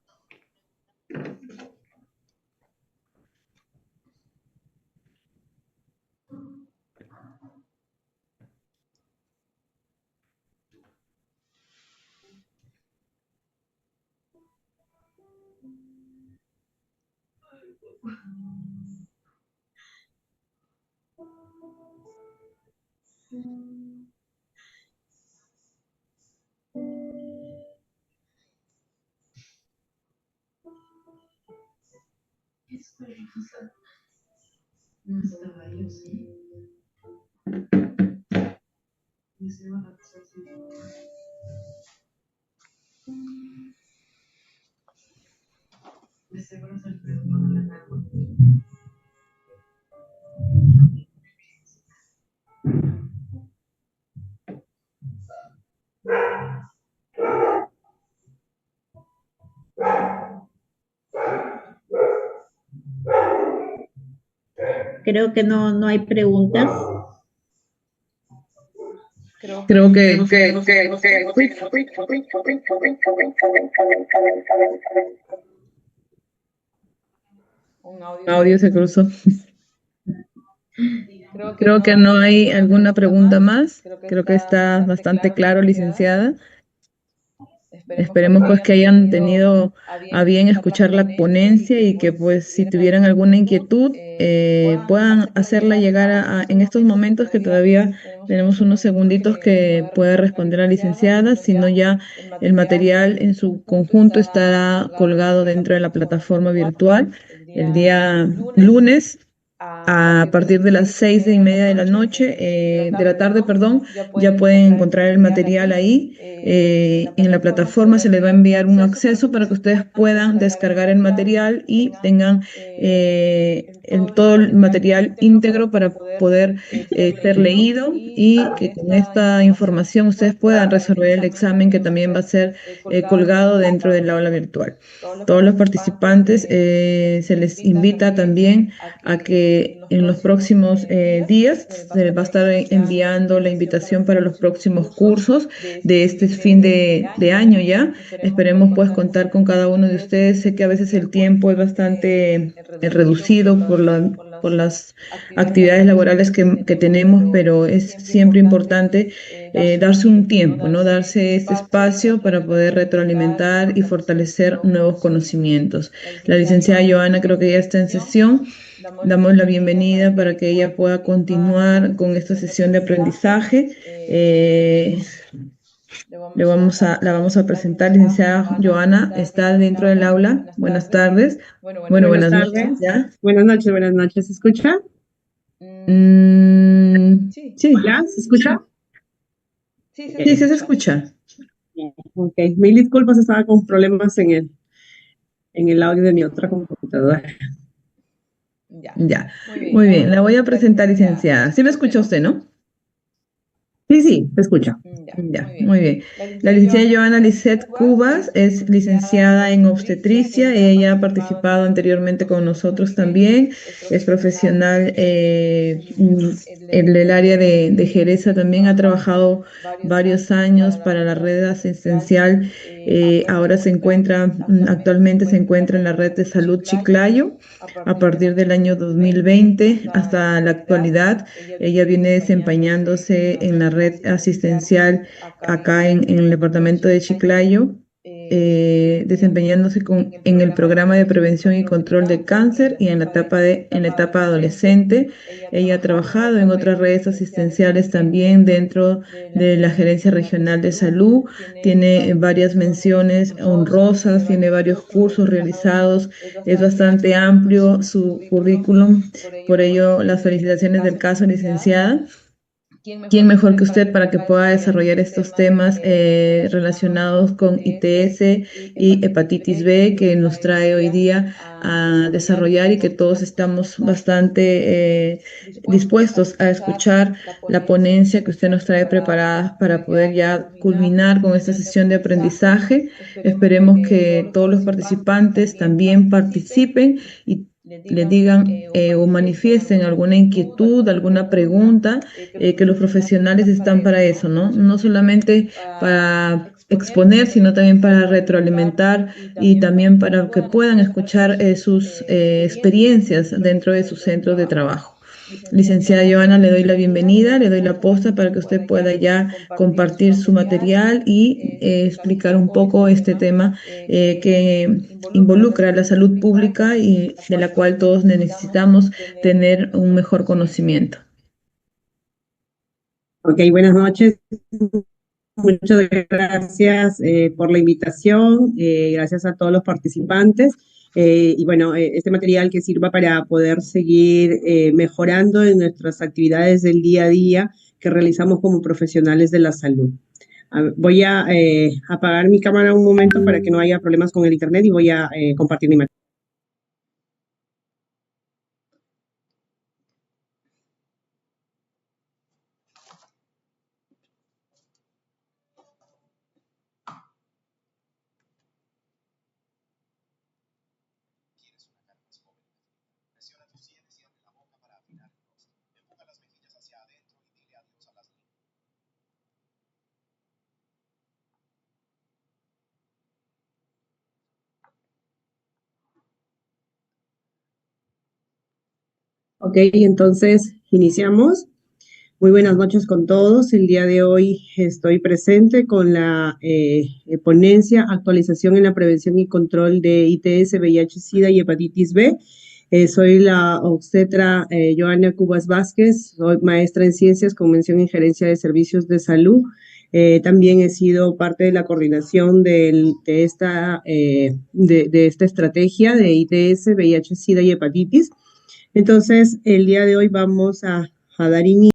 No estaba yo, sí. De seguro se le preguntó la agua. Creo que no hay preguntas. Creo que un audio se cruzó. Creo que no hay alguna pregunta más. Creo que está bastante claro, licenciada. Esperemos pues que hayan tenido a bien escuchar la ponencia y que pues si tuvieran alguna inquietud puedan hacerla llegar en estos momentos que todavía tenemos unos segunditos que pueda responder la licenciada, si no ya el material en su conjunto estará colgado dentro de la plataforma virtual el día lunes a partir de las 6:30 de la noche, de la tarde, perdón, ya pueden encontrar el material ahí. En la plataforma se les va a enviar un acceso para que ustedes puedan descargar el material y tengan todo el material íntegro para poder ser leído, y que con esta información ustedes puedan resolver el examen, que también va a ser colgado dentro del aula virtual. Todos los participantes se les invita también a que en los próximos días se les va a estar enviando la invitación para los próximos cursos de este fin de año ya. Esperemos pues contar con cada uno de ustedes. Sé que a veces el tiempo es bastante reducido por las actividades laborales que tenemos, pero es siempre importante darse un tiempo, ¿no? Darse este espacio para poder retroalimentar y fortalecer nuevos conocimientos. La licenciada Joana creo que ya está en sesión. Damos la bienvenida para que ella pueda continuar con esta sesión de aprendizaje. La vamos a presentar. Licenciada Joana, ¿está dentro del aula? Buenas tardes. Bueno, buenas noches. ¿Ya? Buenas noches. ¿Se escucha? Sí. Hola, ¿se escucha? Sí, se escucha. Ok, mil disculpas, estaba con problemas en el audio de mi otra computadora. Ya, muy bien. La voy a presentar, licenciada. ¿Sí me escucha usted, no? Sí, se escucha. Ya, muy bien. La licenciada Joana Lisset Cubas es licenciada en obstetricia. Ella ha participado anteriormente con nosotros también. Es profesional en el área de Jereza. También ha trabajado varios años para la red asistencial. Ahora actualmente se encuentra en la red de salud Chiclayo. A partir del año 2020 hasta la actualidad, ella viene desempeñándose en la red asistencial acá en el departamento de Chiclayo, desempeñándose en el programa de prevención y control de cáncer y en la etapa adolescente. Ella ha trabajado en otras redes asistenciales también dentro de la Gerencia Regional de Salud. Tiene varias menciones honrosas, tiene varios cursos realizados. Es bastante amplio su currículum. Por ello, las felicitaciones del caso, licenciada. ¿Quién mejor que usted para que pueda desarrollar estos temas relacionados con ITS y hepatitis B, que nos trae hoy día a desarrollar, y que todos estamos bastante dispuestos a escuchar la ponencia que usted nos trae preparada para poder ya culminar con esta sesión de aprendizaje? Esperemos que todos los participantes también participen y le digan o manifiesten alguna inquietud, alguna pregunta, que los profesionales están para eso, ¿no? No solamente para exponer, sino también para retroalimentar y también para que puedan escuchar sus experiencias dentro de sus centros de trabajo. Licenciada Joana, le doy la bienvenida, le doy la posta para que usted pueda ya compartir su material y explicar un poco este tema que involucra la salud pública y de la cual todos necesitamos tener un mejor conocimiento. Ok, buenas noches. Muchas gracias por la invitación. Gracias a todos los participantes. Y bueno, este material que sirva para poder seguir mejorando en nuestras actividades del día a día que realizamos como profesionales de la salud. Voy a apagar mi cámara un momento para que no haya problemas con el internet y voy a compartir mi material. Ok, entonces iniciamos. Muy buenas noches con todos. El día de hoy estoy presente con la ponencia Actualización en la prevención y control de ITS, VIH, SIDA y hepatitis B. Soy la obstetra Joana Cubas Vázquez, soy maestra en ciencias con mención en gerencia de servicios de salud. También he sido parte de la coordinación de esta estrategia de ITS, VIH, SIDA y hepatitis. Entonces, el día de hoy vamos a dar inicio.